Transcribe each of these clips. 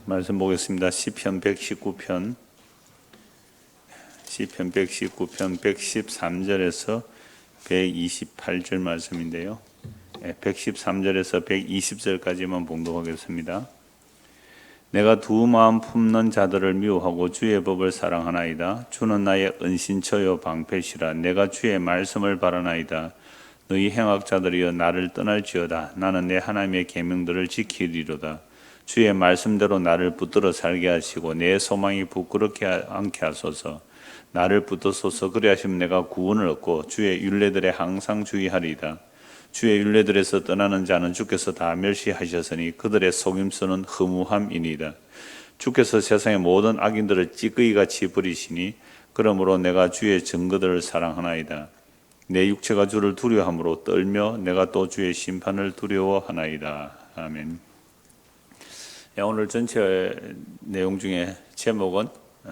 말씀 보겠습니다. 시편 119편 113절에서 128절 말씀인데요. 113절에서 120절까지만 봉독하겠습니다. 내가 두 마음 품는 자들을 미워하고 주의 법을 사랑하나이다. 주는 나의 은신처요 방패시라. 내가 주의 말씀을 바라나이다. 너희 행악자들이여 나를 떠날지어다. 나는 내 하나님의 계명들을 지키리로다. 주의 말씀대로 나를 붙들어 살게 하시고 내 소망이 부끄럽게 않게 하소서. 나를 붙드소서. 그리하시면 내가 구원을 얻고 주의 율례들에 항상 주의하리이다. 주의 율례들에서 떠나는 자는 주께서 다 멸시하셨으니 그들의 속임수는 허무함이니이다. 주께서 세상의 모든 악인들을 찌꺼기같이 버리시니 그러므로 내가 주의 증거들을 사랑하나이다. 내 육체가 주를 두려워함으로 떨며 내가 또 주의 심판을 두려워하나이다. 아멘. 오늘 전체 내용 중에 제목은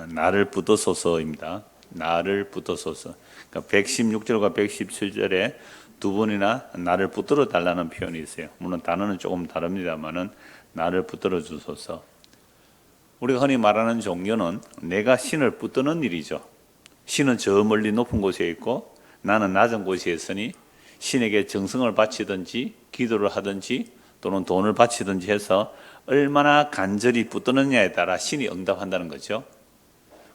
나를 붙드소서입니다. 나를 붙드소서. 그러니까 116절과 117절에 두 번이나 나를 붙들어 달라는 표현이 있어요. 물론 단어는 조금 다릅니다만은 나를 붙들어 주소서. 우리가 흔히 말하는 종교는 내가 신을 붙드는 일이죠. 신은 저 멀리 높은 곳에 있고 나는 낮은 곳에 있으니 신에게 정성을 바치든지 기도를 하든지 또는 돈을 바치든지 해서 얼마나 간절히 붙드느냐에 따라 신이 응답한다는 거죠.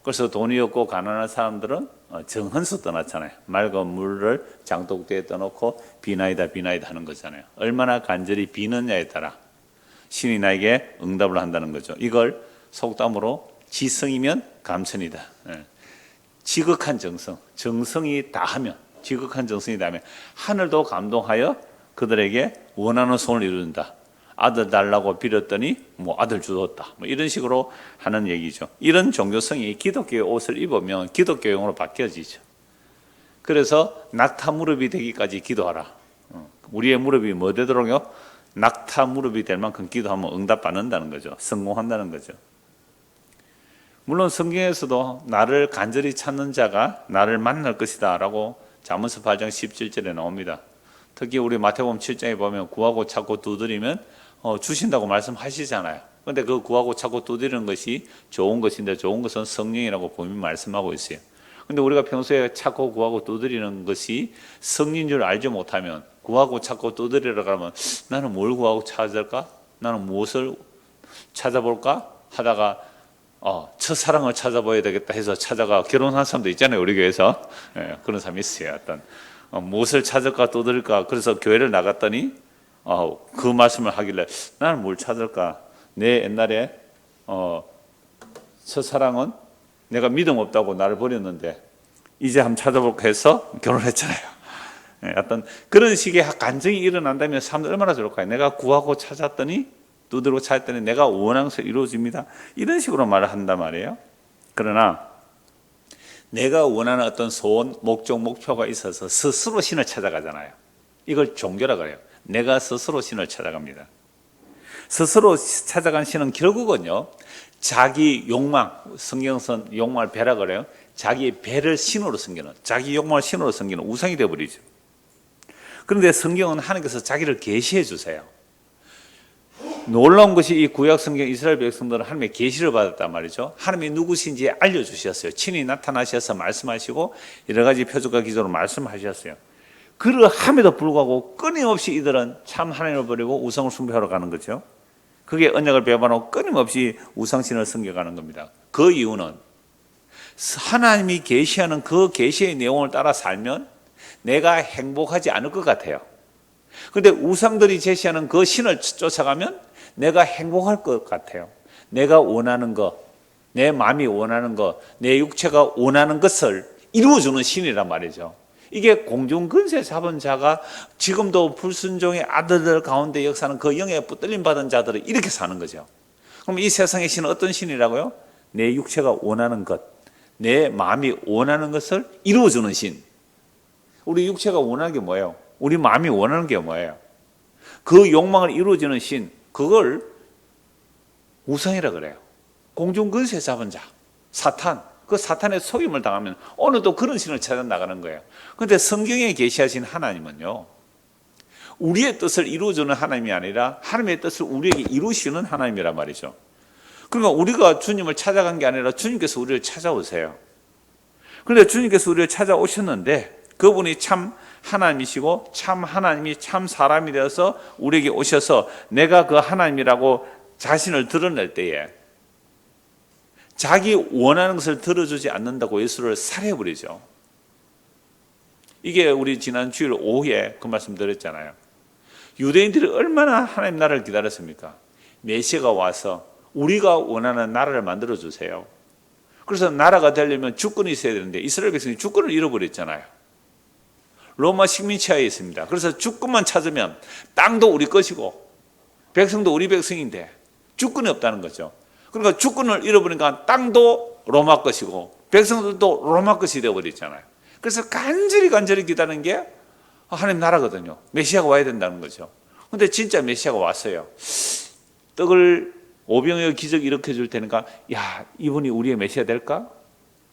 그래서 돈이 없고 가난한 사람들은 정헌수 떠났잖아요. 맑은 물을 장독대에 떠놓고 비나이다 비나이다 하는 거잖아요. 얼마나 간절히 비느냐에 따라 신이 나에게 응답을 한다는 거죠. 이걸 속담으로 지성이면 감천이다. 지극한 정성, 정성이 다하면, 지극한 정성이 다하면 하늘도 감동하여 그들에게 원하는 소원을 이룬다. 아들 달라고 빌었더니 아들 주었다. 이런 식으로 하는 얘기죠. 이런 종교성이 기독교의 옷을 입으면 기독교용으로 바뀌어지죠. 그래서 낙타 무릎이 되기까지 기도하라. 우리의 무릎이 뭐 되도록요? 낙타 무릎이 될 만큼 기도하면 응답받는다는 거죠. 성공한다는 거죠. 물론 성경에서도 나를 간절히 찾는 자가 나를 만날 것이다 라고 잠언서 8장 17절에 나옵니다. 특히 우리 마태복음 7장에 보면 구하고 찾고 두드리면 주신다고 말씀하시잖아요. 그런데 그 구하고 찾고 두드리는 것이 좋은 것인데 좋은 것은 성령이라고 본인이 말씀하고 있어요. 그런데 우리가 평소에 찾고 구하고 두드리는 것이 성령인 줄 알지 못하면 구하고 찾고 두드리러 가면 나는 뭘 구하고 찾을까? 나는 무엇을 찾아볼까? 하다가 첫사랑을 찾아봐야 되겠다 해서 찾아가 결혼한 사람도 있잖아요. 우리 교회에서. 그런 사람이 있어요. 어떤 무엇을 찾을까 두드릴까. 그래서 교회를 나갔더니 그 말씀을 하길래 나는 뭘 찾을까? 내 옛날에 첫사랑은 내가 믿음 없다고 나를 버렸는데 이제 한번 찾아볼까 해서 결혼했잖아요. 어떤 그런 식의 간증이 일어난다면 사람들 얼마나 좋을까요? 내가 구하고 찾았더니 두드리고 찾았더니 내가 원하는 것이 이루어집니다. 이런 식으로 말을 한단 말이에요. 그러나 내가 원하는 어떤 소원, 목적, 목표가 있어서 스스로 신을 찾아가잖아요. 이걸 종교라고 해요. 내가 스스로 신을 찾아갑니다. 스스로 찾아간 신은 결국은요, 자기 욕망, 성경선 욕망을 배라 그래요. 자기 배를 신으로 섬기는, 자기 욕망을 신으로 섬기는 우상이 되어버리죠. 그런데 성경은 하나님께서 자기를 계시해 주세요. 놀라운 것이 이 구약 성경 이스라엘 백성들은 하나님의 계시를 받았단 말이죠. 하나님이 누구신지 알려주셨어요. 친히 나타나셔서 말씀하시고 여러 가지 표적과 기적으로 말씀하셨어요. 그러함에도 불구하고 끊임없이 이들은 참 하나님을 버리고 우상을 숭배하러 가는 거죠. 그게 언약을 배반하고 끊임없이 우상신을 섬겨가는 겁니다. 그 이유는 하나님이 계시하는 그 계시의 내용을 따라 살면 내가 행복하지 않을 것 같아요. 그런데 우상들이 제시하는 그 신을 쫓아가면 내가 행복할 것 같아요. 내가 원하는 것, 내 마음이 원하는 것, 내 육체가 원하는 것을 이루어주는 신이란 말이죠. 이게 공중근세 잡은 자가 지금도 불순종의 아들들 가운데 역사하는 그 영에 붙들림 받은 자들은 이렇게 사는 거죠. 그럼 이 세상의 신은 어떤 신이라고요? 내 육체가 원하는 것, 내 마음이 원하는 것을 이루어주는 신. 우리 육체가 원하는 게 뭐예요? 우리 마음이 원하는 게 뭐예요? 그 욕망을 이루어주는 신, 그걸 우상이라 그래요. 공중근세 잡은 자, 사탄. 그 사탄의 속임을 당하면 오늘도 그런 신을 찾아 나가는 거예요. 그런데 성경에 계시하신 하나님은요, 우리의 뜻을 이루어주는 하나님이 아니라 하나님의 뜻을 우리에게 이루시는 하나님이란 말이죠. 그러니까 우리가 주님을 찾아간 게 아니라 주님께서 우리를 찾아오세요. 그런데 주님께서 우리를 찾아오셨는데 그분이 참 하나님이시고 참 하나님이 참 사람이 되어서 우리에게 오셔서 내가 그 하나님이라고 자신을 드러낼 때에 자기 원하는 것을 들어주지 않는다고 예수를 살해해버리죠. 이게 우리 지난 주일 오후에 그 말씀 드렸잖아요. 유대인들이 얼마나 하나님 나라를 기다렸습니까? 메시아가 와서 우리가 원하는 나라를 만들어주세요. 그래서 나라가 되려면 주권이 있어야 되는데 이스라엘 백성이 주권을 잃어버렸잖아요. 로마 식민지하에 있습니다. 그래서 주권만 찾으면 땅도 우리 것이고 백성도 우리 백성인데 주권이 없다는 거죠. 그러니까 주권을 잃어버리니까 땅도 로마 것이고 백성들도 로마 것이 되어버렸잖아요. 그래서 간절히 기다리는 게 하나님 나라거든요. 메시아가 와야 된다는 거죠. 근데 진짜 메시아가 왔어요. 떡을 오병이어 기적 일으켜 줄 테니까 야 이분이 우리의 메시아 될까?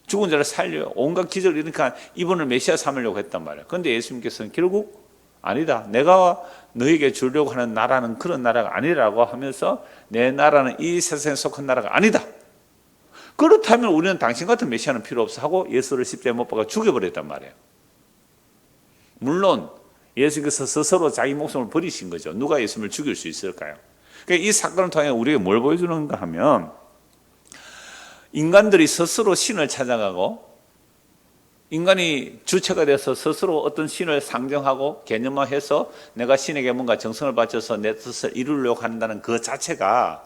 죽은 자를 살려요. 온갖 기적을 일으키니까 이분을 메시아 삼으려고 했단 말이에요. 그런데 예수님께서는 결국 아니다. 내가 너에게 주려고 하는 나라는 그런 나라가 아니라고 하면서 내 나라는 이 세상에 속한 나라가 아니다. 그렇다면 우리는 당신 같은 메시아는 필요 없어 하고 예수를 십자가에 못 박아 죽여버렸단 말이에요. 물론 예수께서 스스로 자기 목숨을 버리신 거죠. 누가 예수님을 죽일 수 있을까요? 그러니까 이 사건을 통해 우리에게 뭘 보여주는가 하면 인간들이 스스로 신을 찾아가고 인간이 주체가 돼서 스스로 어떤 신을 상정하고 개념화해서 내가 신에게 뭔가 정성을 바쳐서 내 뜻을 이루려고 한다는 그 자체가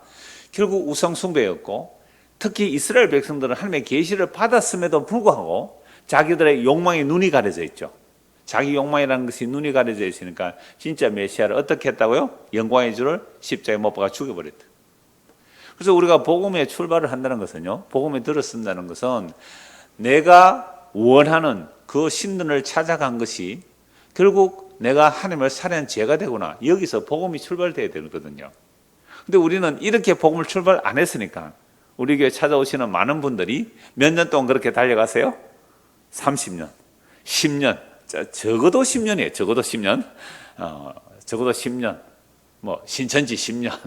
결국 우상숭배였고 특히 이스라엘 백성들은 하나님의 계시를 받았음에도 불구하고 자기들의 욕망에 눈이 가려져 있죠. 자기 욕망이라는 것이 눈이 가려져 있으니까 진짜 메시아를 어떻게 했다고요? 영광의 주를 십자가에 못 박아 죽여버렸다. 그래서 우리가 복음에 출발을 한다는 것은요, 복음에 들어선다는 것은 내가 원하는 그 신들을 찾아간 것이 결국 내가 하나님을 살해한 죄가 되구나. 여기서 복음이 출발돼야 되거든요. 근데 우리는 이렇게 복음을 출발 안 했으니까 우리 교회 찾아오시는 많은 분들이 몇 년 동안 그렇게 달려가세요? 30년, 10년, 적어도 10년이에요. 적어도 10년, 적어도 10년, 뭐 신천지 10년.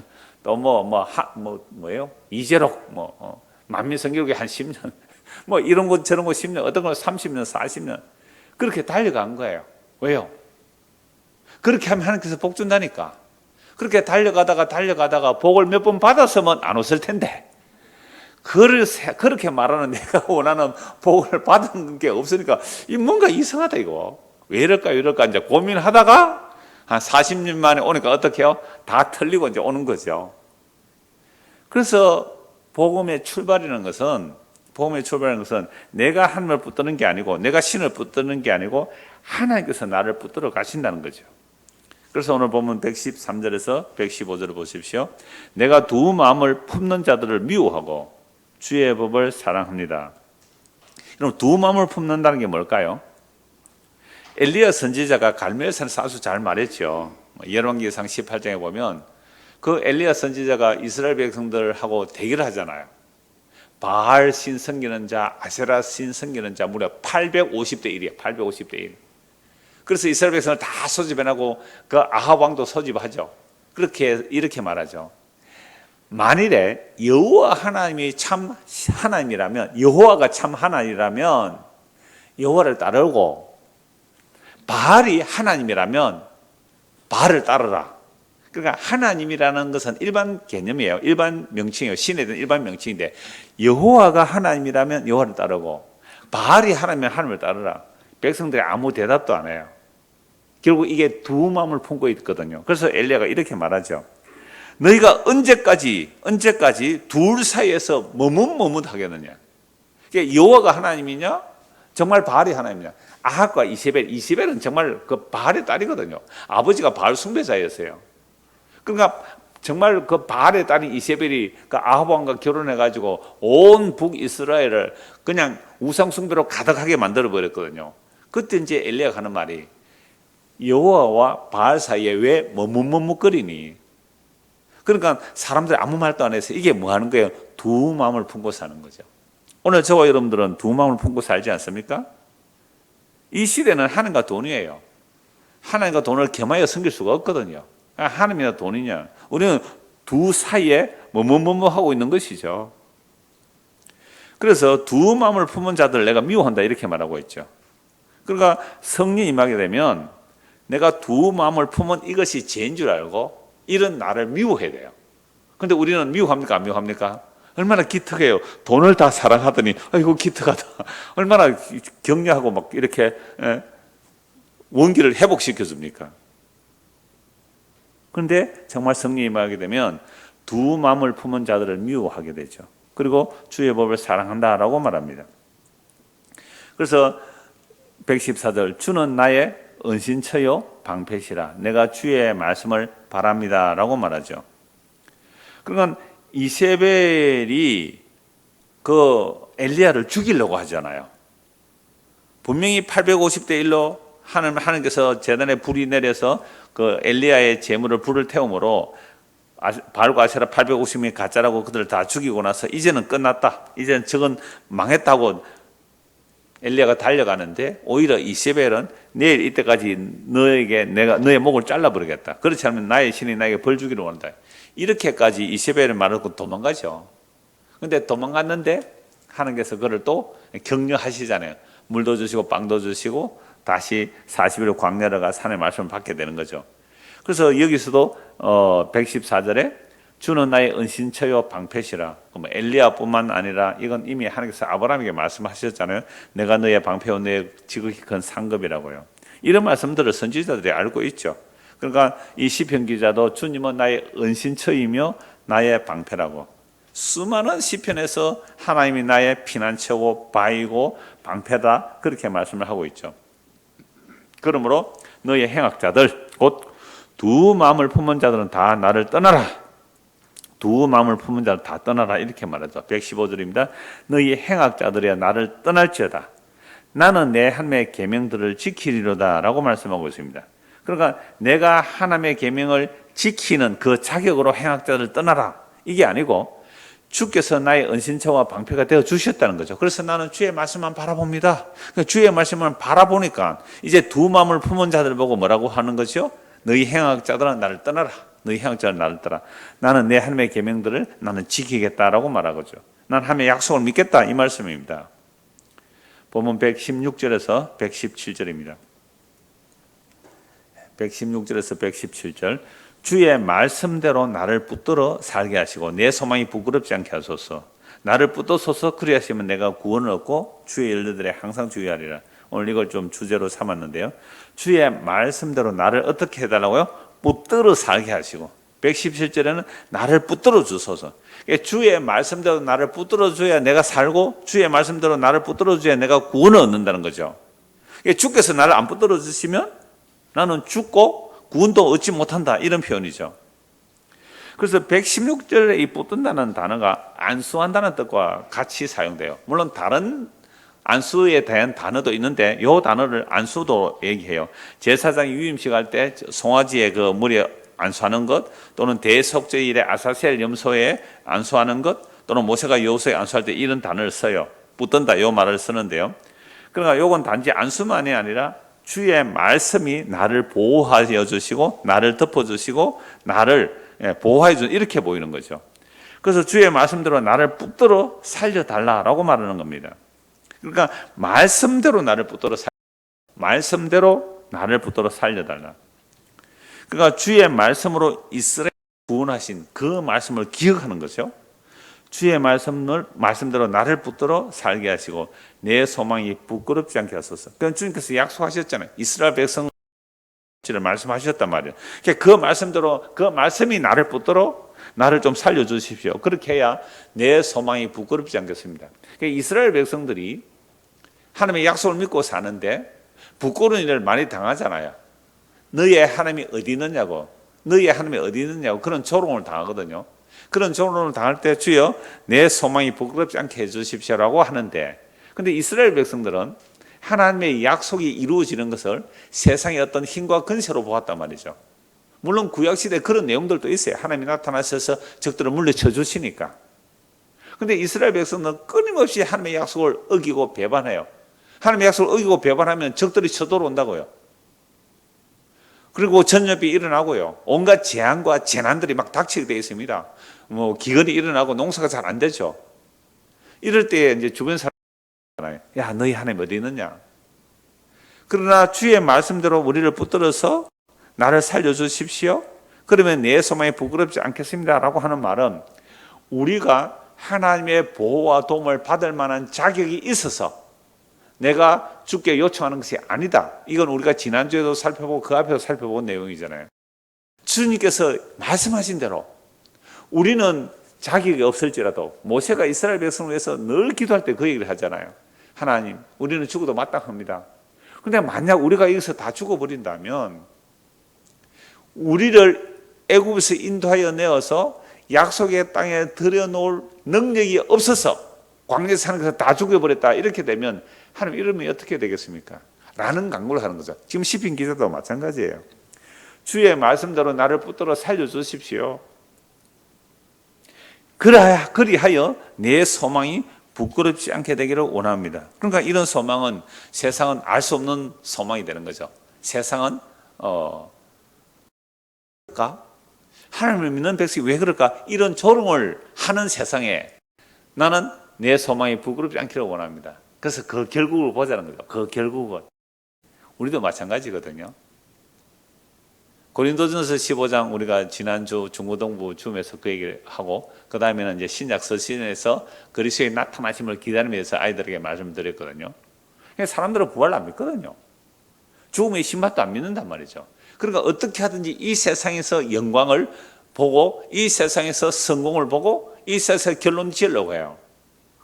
또 뭐예요? 이재록, 만민성교육에 한 10년, 뭐 이런 거 저런 거 10년, 어떤 건 30년, 40년 그렇게 달려간 거예요. 왜요? 그렇게 하면 하나님께서 복 준다니까. 그렇게 달려가다가 복을 몇 번 받았으면 안 웃을 텐데. 그렇게 말하는 내가 원하는 복을 받은 게 없으니까 이 뭔가 이상하다 이거. 왜 이럴까 이제 고민하다가 한 40년 만에 오니까 어떻게 해요? 다 틀리고 이제 오는 거죠. 그래서 복음의 출발이라는 것은 내가 하나님을 붙드는 게 아니고 내가 신을 붙드는 게 아니고 하나님께서 나를 붙들어 가신다는 거죠. 그래서 오늘 보면 113절에서 115절을 보십시오. 내가 두 마음을 품는 자들을 미워하고 주의 법을 사랑합니다. 그럼 두 마음을 품는다는 게 뭘까요? 엘리야 선지자가 갈멜산에서 아주 잘 말했죠. 열왕기상 18장에 보면 그 엘리야 선지자가 이스라엘 백성들하고 대결을 하잖아요. 바알 신 섬기는 자, 아세라 신 섬기는 자 무려 850대 1이에요. 850대 1. 그래서 이스라엘 백성을 다 소집해놓고 그 아합 왕도 소집하죠. 이렇게 말하죠. 만일에 여호와 하나님이 참 하나님이라면, 여호와가 참 하나님이라면 여호와를 따르고 바알이 하나님이라면 바알을 따르라. 그러니까 하나님이라는 것은 일반 개념이에요. 일반 명칭이에요. 신에 대한 일반 명칭인데 여호와가 하나님이라면 여호와를 따르고 바알이 하나님이면 하나님을 따르라. 백성들이 아무 대답도 안 해요. 결국 이게 두 마음을 품고 있거든요. 그래서 엘리야가 이렇게 말하죠. 너희가 언제까지 둘 사이에서 머뭇하겠느냐. 그러니까 여호와가 하나님이냐 정말 바알이 하나님이냐. 아합과 이세벨은 정말 그 바알의 딸이거든요. 아버지가 바알 숭배자였어요. 그러니까 정말 그 바알의 딸인 이세벨이 그 아합 왕과 결혼해가지고 온 북이스라엘을 그냥 우상 숭배로 가득하게 만들어 버렸거든요. 그때 이제 엘리야가 하는 말이 여호와와 바알 사이에 왜 머뭇거리니? 그러니까 사람들이 아무 말도 안 해서 이게 뭐 하는 거예요? 두 마음을 품고 사는 거죠. 오늘 저와 여러분들은 두 마음을 품고 살지 않습니까? 이 시대는 하나님과 돈이에요. 하나님과 돈을 겸하여 섬길 수가 없거든요. 하나님이나 돈이냐. 우리는 두 사이에 뭐뭐뭐뭐 하고 있는 것이죠. 그래서 두 마음을 품은 자들 내가 미워한다 이렇게 말하고 있죠. 그러니까 성령이 임하게 되면 내가 두 마음을 품은 이것이 죄인 줄 알고 이런 나를 미워해야 돼요. 근데 우리는 미워합니까? 안 미워합니까? 얼마나 기특해요. 돈을 다 사랑하더니 아이고 기특하다. 얼마나 격려하고 막 이렇게 원기를 회복시켜 줍니까? 그런데 정말 성령이 임하게 되면 두 마음을 품은 자들을 미워하게 되죠. 그리고 주의 법을 사랑한다라고 말합니다. 그래서 114절 주는 나의 은신처요 방패시라 내가 주의 말씀을 바랍니다라고 말하죠. 그러니까 이세벨이 그 엘리야를 죽이려고 하잖아요. 분명히 850대 1로 하나님께서 제단에 불이 내려서 그 엘리야의 제물을 불을 태움으로 바알과 아세라 850명이 가짜라고 그들을 다 죽이고 나서 이제는 끝났다. 이제는 저건 망했다고 엘리야가 달려가는데 오히려 이세벨은 내일 이때까지 너에게 내가 너의 목을 잘라버리겠다. 그렇지 않으면 나의 신이 나에게 벌 주기로 한다. 이렇게까지 이세벨을 말하고 도망가죠. 근데 도망갔는데 하나님께서 그를 또 격려하시잖아요. 물도 주시고 빵도 주시고 다시 40일 광야로 가 산의 말씀을 받게 되는 거죠. 그래서 여기서도 114절에 주는 나의 은신처요 방패시라. 그럼 엘리야뿐만 아니라 이건 이미 하나님께서 아브라함에게 말씀하셨잖아요. 내가 너의 방패요 너의 지극히 큰 상급이라고요. 이런 말씀들을 선지자들이 알고 있죠. 그러니까 이 시편 기자도 주님은 나의 은신처이며 나의 방패라고. 수많은 시편에서 하나님이 나의 피난처고 바위고 방패다 그렇게 말씀을 하고 있죠. 그러므로 너의 행악자들 곧 두 마음을 품은 자들은 다 나를 떠나라. 두 마음을 품은 자들 다 떠나라 이렇게 말하죠. 115절입니다. 너희 행악자들이야 나를 떠날지어다. 나는 내 하나님의 계명들을 지키리로다 라고 말씀하고 있습니다. 그러니까 내가 하나님의 계명을 지키는 그 자격으로 행악자들을 떠나라 이게 아니고 주께서 나의 은신처와 방패가 되어 주셨다는 거죠. 그래서 나는 주의 말씀만 바라봅니다. 그러니까 주의 말씀만 바라보니까 이제 두 마음을 품은 자들 보고 뭐라고 하는 거죠? 너희 행악자들은 나를 떠나라. 너희 행악자들은 나를 떠나. 나는 내 하나님의 계명들을 나는 지키겠다라고 말하고죠. 난 하나님의 약속을 믿겠다 이 말씀입니다. 본문 116절에서 117절입니다. 116절에서 117절 주의 말씀대로 나를 붙들어 살게 하시고 내 소망이 부끄럽지 않게 하소서. 나를 붙드소서 그리하시면 내가 구원을 얻고 주의 일들에 항상 주의하리라. 오늘 이걸 좀 주제로 삼았는데요. 주의 말씀대로 나를 어떻게 해달라고요? 붙들어 살게 하시고 117절에는 나를 붙들어 주소서. 주의 말씀대로 나를 붙들어 줘야 내가 살고 주의 말씀대로 나를 붙들어 줘야 내가 구원을 얻는다는 거죠. 주께서 나를 안 붙들어 주시면 나는 죽고 구원도 얻지 못한다 이런 표현이죠. 그래서 116절에 이 붙든다는 단어가 안수한다는 뜻과 같이 사용돼요. 물론 다른 안수에 대한 단어도 있는데 이 단어를 안수도 얘기해요. 제사장 유임식 할 때 송아지의 그 머리에 안수하는 것 또는 대속죄일에 아사셀 염소에 안수하는 것 또는 모세가 여호수아에 안수할 때 이런 단어를 써요. 붙든다 이 말을 쓰는데요. 그러니까 이건 단지 안수만이 아니라 주의 말씀이 나를 보호하여 주시고 나를 덮어주시고 나를 보호해 주는 이렇게 보이는 거죠. 그래서 주의 말씀대로 나를 붙들어 살려달라라고 말하는 겁니다. 그러니까 말씀대로 나를 붙들어 말씀대로 나를 붙들어 살려달라. 그러니까 주의 말씀으로 이스라엘 구원하신 그 말씀을 기억하는 거죠. 주의 말씀대로 나를 붙들어 살게 하시고 내 소망이 부끄럽지 않게 하소서. 그건 주님께서 약속하셨잖아요. 이스라엘 백성을 말씀하셨단 말이에요. 그 말씀대로 그 말씀이 나를 붙들어 나를 좀 살려주십시오. 그렇게 해야 내 소망이 부끄럽지 않겠습니다. 이스라엘 백성들이 하나님의 약속을 믿고 사는데 부끄러운 일을 많이 당하잖아요. 너의 하나님이 어디 있느냐고 너의 하나님이 어디 있느냐고 그런 조롱을 당하거든요. 그런 조롱을 당할 때 주여 내 소망이 부끄럽지 않게 해주십시오라고 하는데 근데 이스라엘 백성들은 하나님의 약속이 이루어지는 것을 세상의 어떤 힘과 근세로 보았단 말이죠. 물론 구약시대에 그런 내용들도 있어요. 하나님이 나타나셔서 적들을 물리쳐 주시니까. 그런데 이스라엘 백성은 끊임없이 하나님의 약속을 어기고 배반해요. 하나님의 약속을 어기고 배반하면 적들이 쳐들어온다고요. 그리고 전염병이 일어나고요. 온갖 재앙과 재난들이 막 닥치게 되어 있습니다. 뭐 기근이 일어나고 농사가 잘 안 되죠. 이럴 때 이제 주변 사람이 야, 너희 하나님 어디 있느냐? 그러나 주의 말씀대로 우리를 붙들어서 나를 살려주십시오. 그러면 내 소망이 부끄럽지 않겠습니다라고 하는 말은 우리가 하나님의 보호와 도움을 받을 만한 자격이 있어서 내가 주께 요청하는 것이 아니다. 이건 우리가 지난주에도 살펴보고 그 앞에도 살펴본 내용이잖아요. 주님께서 말씀하신 대로 우리는 자격이 없을지라도 모세가 이스라엘 백성을 위해서 늘 기도할 때 그 얘기를 하잖아요. 하나님, 우리는 죽어도 마땅합니다. 그런데 만약 우리가 여기서 다 죽어버린다면 우리를 애굽에서 인도하여 내어서 약속의 땅에 들여놓을 능력이 없어서 광야에 사는 것을 다 죽여버렸다. 이렇게 되면 하나님 이러면 어떻게 되겠습니까? 라는 강구를 하는 거죠. 지금 시편 기자도 마찬가지예요. 주의 말씀대로 나를 붙들어 살려주십시오. 그리하여 내 소망이 부끄럽지 않게 되기를 원합니다. 그러니까 이런 소망은 세상은 알 수 없는 소망이 되는 거죠. 세상은 하나님을 믿는 백성이 왜 그럴까? 이런 조롱을 하는 세상에 나는 내 소망이 부끄럽지 않기를 원합니다. 그래서 그 결국을 보자는 거죠. 그 결국은 우리도 마찬가지거든요. 고린도전서 15장 우리가 지난주 중고등부 줌에서 그 얘기를 하고 그 다음에는 이제 신약 서신에서 그리스도의 나타나심을 기다리면서 아이들에게 말씀드렸거든요. 사람들은 부활을 안 믿거든요. 죽음의 신맛도 안 믿는단 말이죠. 그러니까 어떻게 하든지 이 세상에서 영광을 보고 이 세상에서 성공을 보고 이 세상에서 결론 지으려고 해요.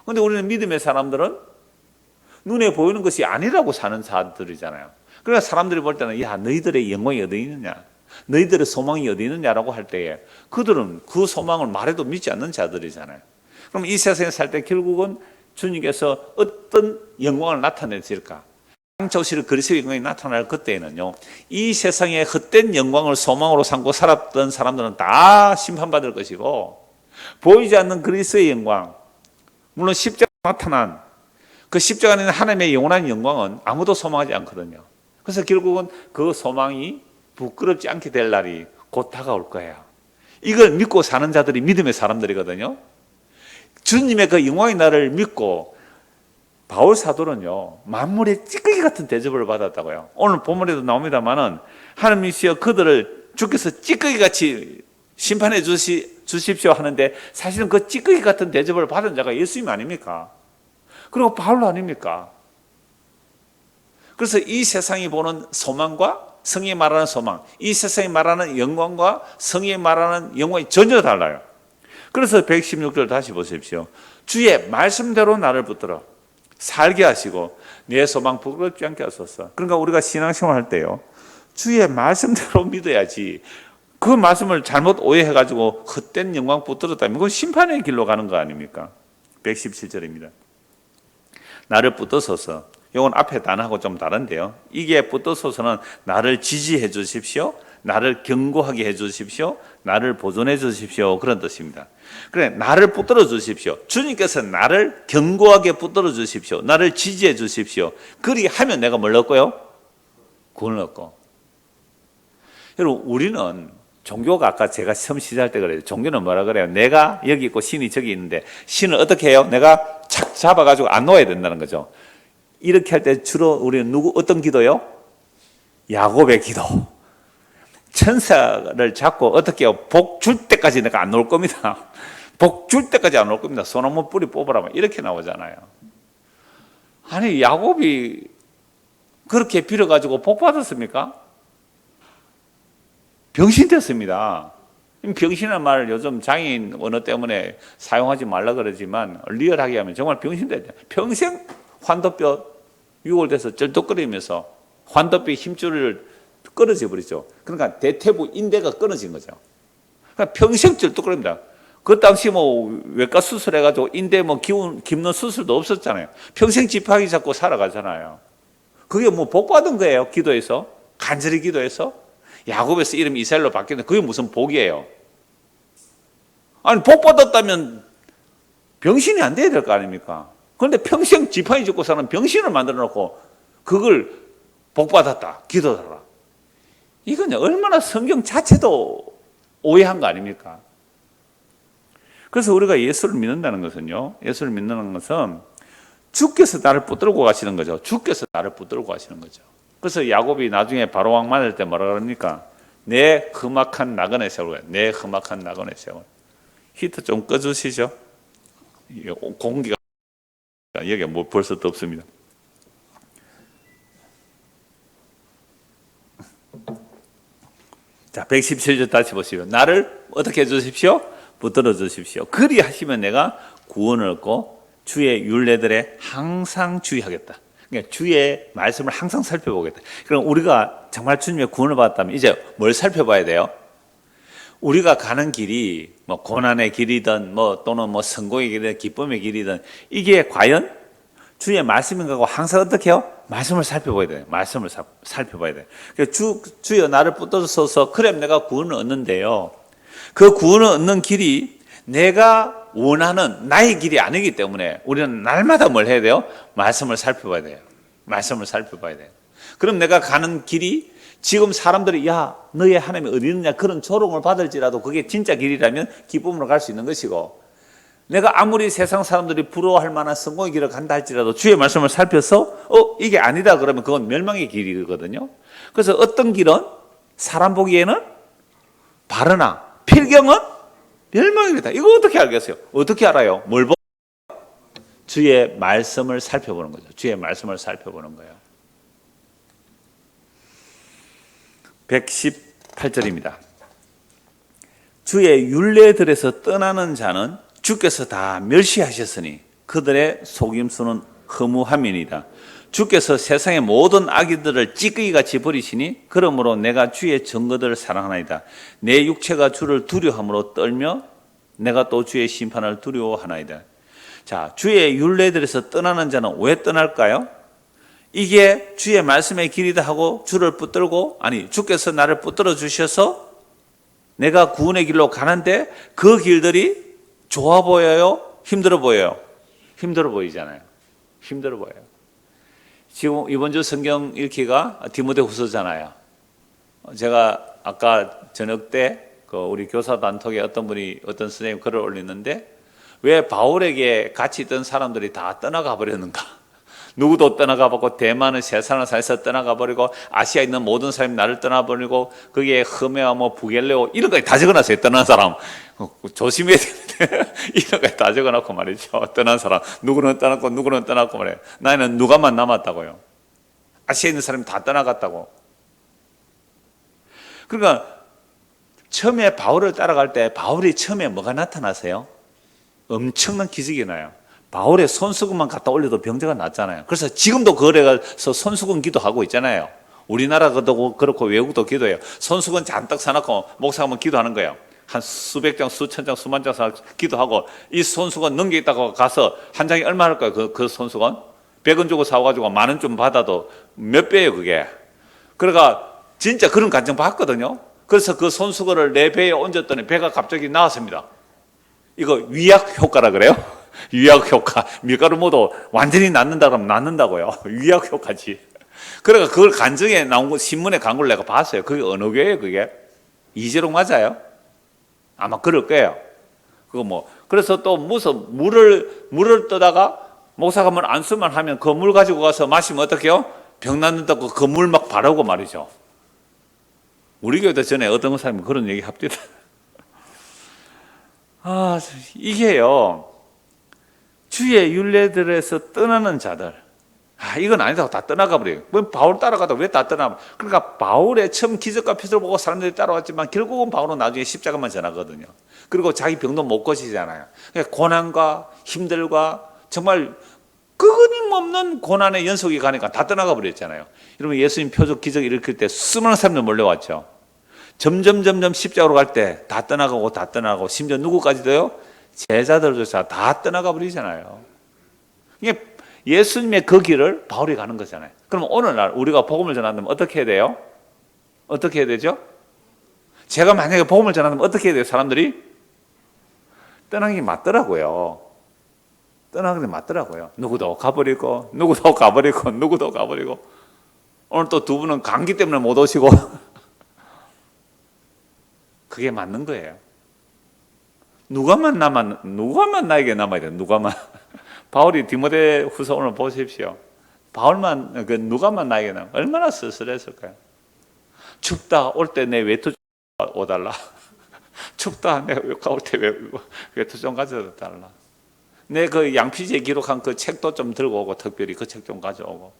그런데 우리는 믿음의 사람들은 눈에 보이는 것이 아니라고 사는 자들이잖아요. 그러니까 사람들이 볼 때는 야, 너희들의 영광이 어디 있느냐, 너희들의 소망이 어디 있느냐라고 할 때에 그들은 그 소망을 말해도 믿지 않는 자들이잖아요. 그럼 이 세상에 살 때 결국은 주님께서 어떤 영광을 나타내실까? 장초실 그리스도의 영광이 나타날 그때에는요, 이 세상의 헛된 영광을 소망으로 삼고 살았던 사람들은 다 심판받을 것이고, 보이지 않는 그리스도의 영광, 물론 십자가 나타난 그 십자가 안에 있는 하나님의 영원한 영광은 아무도 소망하지 않거든요. 그래서 결국은 그 소망이 부끄럽지 않게 될 날이 곧 다가올 거예요. 이걸 믿고 사는 자들이 믿음의 사람들이거든요. 주님의 그 영광의 날을 믿고 바울 사도는요, 만물의 찌꺼기 같은 대접을 받았다고요. 오늘 본문에도 나옵니다만은 하나님이시여 그들을 주께서 찌꺼기 같이 심판해 주십시오 하는데 사실은 그 찌꺼기 같은 대접을 받은 자가 예수님 아닙니까? 그리고 바울도 아닙니까? 그래서 이 세상이 보는 소망과 성경이 말하는 소망, 이 세상이 말하는 영광과 성경이 말하는 영광이 전혀 달라요. 그래서 116절 다시 보십시오. 주의 말씀대로 나를 붙들어 살게 하시고 내 소망 부끄럽지 않게 하소서. 그러니까 우리가 신앙생활 할 때요, 주의 말씀대로 믿어야지 그 말씀을 잘못 오해해가지고 헛된 영광 붙들었다면 그건 심판의 길로 가는 거 아닙니까? 117절입니다. 나를 붙드소서. 이건 앞에 단어하고 좀 다른데요. 이게 붙드소서는 나를 지지해 주십시오, 나를 견고하게 해 주십시오, 나를 보존해 주십시오, 그런 뜻입니다. 그래, 나를 붙들어 주십시오. 주님께서 나를 견고하게 붙들어 주십시오, 나를 지지해 주십시오. 그리하면 내가 뭘 얻고요? 구원을 얻고. 여러분, 우리는 종교가 아까 제가 처음 시작할 때 그래요. 종교는 뭐라 그래요? 내가 여기 있고 신이 저기 있는데 신을 어떻게 해요? 내가 착 잡아가지고 안 놓아야 된다는 거죠. 이렇게 할 때 주로 우리는 어떤 기도요? 야곱의 기도. 천사를 잡고 어떻게 해요? 복 줄 때까지 내가 안 놓을 겁니다. 복 줄 때까지 안 놓을 겁니다. 소나무 뿌리 뽑으라면 이렇게 나오잖아요. 아니, 야곱이 그렇게 빌어가지고 복 받았습니까? 병신됐습니다. 병신이라는 말을 요즘 장애인 언어 때문에 사용하지 말라 그러지만 리얼하게 하면 정말 병신됐죠. 평생 환도뼈 유골돼서 쩔뚝거리면서 환도뼈 힘줄을 끊어져 버리죠. 그러니까 대퇴부 인대가 끊어진 거죠. 그러니까 평생 쩔뚝거립니다. 그 당시 뭐 외과 수술해가지고 인대 뭐 깁는 수술도 없었잖아요. 평생 지팡이 잡고 살아가잖아요. 그게 뭐 복 받은 거예요. 기도해서, 간절히 기도해서. 야곱에서 이름이 이스라엘로 바뀌었는데 그게 무슨 복이에요? 아니, 복 받았다면 병신이 안 돼야 될 거 아닙니까? 그런데 평생 지팡이 짚고 사는 병신을 만들어 놓고 그걸 복 받았다, 기도하라. 이건 얼마나 성경 자체도 오해한 거 아닙니까? 그래서 우리가 예수를 믿는다는 것은요, 예수를 믿는 것은 주께서 나를 붙들고 가시는 거죠. 주께서 나를 붙들고 가시는 거죠. 그래서 야곱이 나중에 바로왕 만날 때 뭐라 그럽니까? 내 험악한 나그네 세월, 내 험악한 나그네 세월. 히터 좀 꺼주시죠. 공기가 여기 뭐 벌써 덥습니다. 자, 117절 다시 보시오. 나를 어떻게 해주십시오? 붙들어 주십시오. 그리 하시면 내가 구원을 얻고 주의 율례들에 항상 주의하겠다. 그러니까 주의 말씀을 항상 살펴보겠다. 그럼 우리가 정말 주님의 구원을 받았다면 이제 뭘 살펴봐야 돼요? 우리가 가는 길이 뭐 고난의 길이든 뭐 또는 뭐 성공의 길이든 기쁨의 길이든 이게 과연 주의 말씀인가 하고 항상 어떻게 해요? 말씀을 살펴봐야 돼요. 말씀을 살펴봐야 돼요. 주여 나를 붙들어서 그래 내가 구원을 얻는데요. 그 구원을 얻는 길이 내가 원하는 나의 길이 아니기 때문에 우리는 날마다 뭘 해야 돼요? 말씀을 살펴봐야 돼요. 말씀을 살펴봐야 돼요. 그럼 내가 가는 길이 지금 사람들이 야 너의 하나님이 어디 있느냐 그런 조롱을 받을지라도 그게 진짜 길이라면 기쁨으로 갈 수 있는 것이고 내가 아무리 세상 사람들이 부러워할 만한 성공의 길을 간다 할지라도 주의 말씀을 살펴서 이게 아니다 그러면 그건 멸망의 길이거든요. 그래서 어떤 길은 사람 보기에는 바르나 필경은 멸망의 길이다. 이거 어떻게 알겠어요? 어떻게 알아요? 뭘 보고? 주의 말씀을 살펴보는 거죠. 주의 말씀을 살펴보는 거예요. 118절입니다. 주의 율례들에서 떠나는 자는 주께서 다 멸시하셨으니 그들의 속임수는 허무함이니이다. 주께서 세상의 모든 악인들을 찌꺼기같이 버리시니 그러므로 내가 주의 증거들을 사랑하나이다. 내 육체가 주를 두려워함으로 떨며 내가 또 주의 심판을 두려워하나이다. 자, 주의 율례들에서 떠나는 자는 왜 떠날까요? 이게 주의 말씀의 길이다 하고 주를 붙들고 주께서 나를 붙들어 주셔서 내가 구원의 길로 가는데 그 길들이 좋아 보여요? 힘들어 보여요? 힘들어 보이잖아요. 힘들어 보여요. 지금 이번 주 성경 읽기가 디모데후서잖아요. 제가 아까 저녁 때 우리 교사 단톡에 어떤 선생님 글을 올렸는데 왜 바울에게 같이 있던 사람들이 다 떠나가 버렸는가? 누구도 떠나가 버리고 대만은 세상을 떠나가 버리고 아시아에 있는 모든 사람이 나를 떠나버리고 거기에 흐메와 뭐 부겔레오 이런 거 다 적어놨어요. 떠난 사람 조심해야 되는데 이런 거 다 적어놓고 말이죠. 떠난 사람 누구는 떠났고 누구는 떠났고 말이에요. 나는 누가만 남았다고요. 아시아에 있는 사람이 다 떠나갔다고. 그러니까 처음에 바울을 따라갈 때 바울이 처음에 뭐가 나타나세요? 엄청난 기적이 나요. 바울의 손수건만 갖다 올려도 병자가 낫잖아요. 그래서 지금도 거래가서 손수건 기도하고 있잖아요. 우리나라도 그렇고 외국도 기도해요. 손수건 잔뜩 사놓고 목사 한번 기도하는 거예요. 한 수백 장, 수천 장, 수만 장 기도하고 이 손수건 넘겨있다고 가서 한 장이 얼마 할까요? 그 손수건? 100원 주고 사와가지고 10,000원 좀 받아도 몇 배예요 그게. 그러니까 진짜 그런 감정 받거든요. 그래서 그 손수건을 내 배에 얹었더니 배가 갑자기 나왔습니다. 이거 위약 효과라 그래요? 위약 효과. 밀가루 모두 완전히 낫는다 그러면 낫는다고요. 위약 효과지. 그러니까 그걸 간증에 나온 거 신문에 간 걸 내가 봤어요. 그게 어느 교회예요 그게? 이재록 맞아요? 아마 그럴 거예요. 그래서 또 무슨 물을 떠다가 목사가 뭘 안 쓰면 하면 그 물 가지고 가서 마시면 어떡해요? 병 낫는다고 그 물 막 바르고 말이죠. 우리 교회도 전에 어떤 사람이 그런 얘기 합디다. 이게요. 주의 율례들에서 떠나는 자들. 이건 아니다고 다 떠나가 버려요. 바울 따라가다 왜 다 떠나? 그러니까 바울의 처음 기적과 표적을 보고 사람들이 따라왔지만 결국은 바울은 나중에 십자가만 전하거든요. 그리고 자기 병도 못 고치잖아요. 그러니까 고난과 힘들과 정말 끊임없는 고난의 연속이 가니까 다 떠나가 버렸잖아요. 여러분 예수님 표적 기적 일으킬 때 수많은 사람들 몰려왔죠. 점점 십자가로 갈 때 다 떠나가고 심지어 누구까지도요? 제자들조차 다 떠나가 버리잖아요. 이게 예수님의 그 길을 바울이 가는 거잖아요. 그럼 오늘날 우리가 복음을 전한다면 어떻게 해야 돼요? 어떻게 해야 되죠? 제가 만약에 복음을 전한다면 어떻게 해야 돼요? 사람들이 떠나기 맞더라고요. 떠나기 맞더라고요. 누구도 가버리고 오늘 또 두 분은 감기 때문에 못 오시고 그게 맞는 거예요. 누가만 나에게 남아야 돼. 누가만. 바울이 디모데 후서 오늘 보십시오. 바울만, 누가만 나에게 남아. 얼마나 쓸쓸했을까요? 춥다, 올 때 내 외투 좀 오달라. 춥다, 내가 올 때 외투 좀 가져다 달라. 내 그 양피지에 기록한 그 책도 좀 들고 오고, 특별히 그 책 좀 가져오고.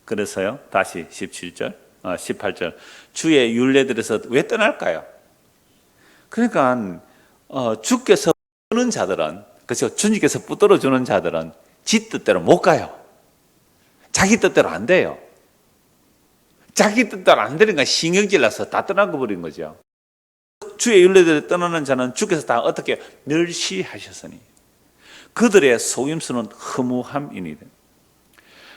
그래서요, 다시 18절. 주의 율례들에서 왜 떠날까요? 그러니까, 주께서 주는 자들은, 그렇죠? 주님께서 붙들어 주는 자들은 지 뜻대로 못 가요. 자기 뜻대로 안 돼요. 자기 뜻대로 안 되니까 신경질 나서 다 떠나고 버린 거죠. 주의 율례대로 떠나는 자는 주께서 다 어떻게 멸시하셨으니 그들의 속임수는 허무함이니라.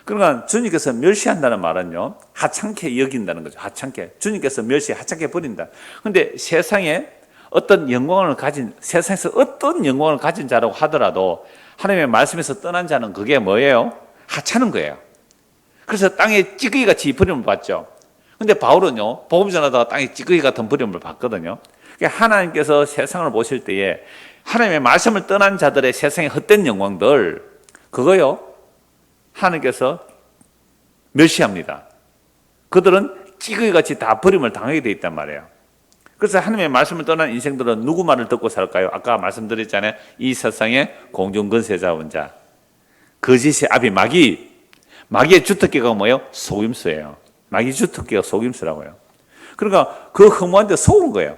그러니까 주님께서 멸시한다는 말은요, 하찮게 여긴다는 거죠. 하찮게. 주님께서 하찮게 버린다. 그런데 세상에 어떤 영광을 가진, 세상에서 어떤 영광을 가진 자라고 하더라도 하나님의 말씀에서 떠난 자는 그게 뭐예요? 하찮은 거예요. 그래서 땅에 찌꺼기 같이 버림을 받죠. 근데 바울은요, 복음 전하다가 땅에 찌꺼기 같은 버림을 받거든요. 그러니까 하나님께서 세상을 보실 때에 하나님의 말씀을 떠난 자들의 세상의 헛된 영광들, 그거요, 하나님께서 멸시합니다. 그들은 찌꺼기 같이 다 버림을 당하게 돼 있단 말이에요. 그래서 하나님의 말씀을 떠난 인생들은 누구 말을 듣고 살까요? 아까 말씀드렸잖아요. 이 세상의 공중건세 잡은 자, 거짓의 아비 마귀의 주특기가 뭐예요? 속임수예요. 마귀 주특기가 속임수라고요. 그러니까 그 허무한 데 속은 거예요.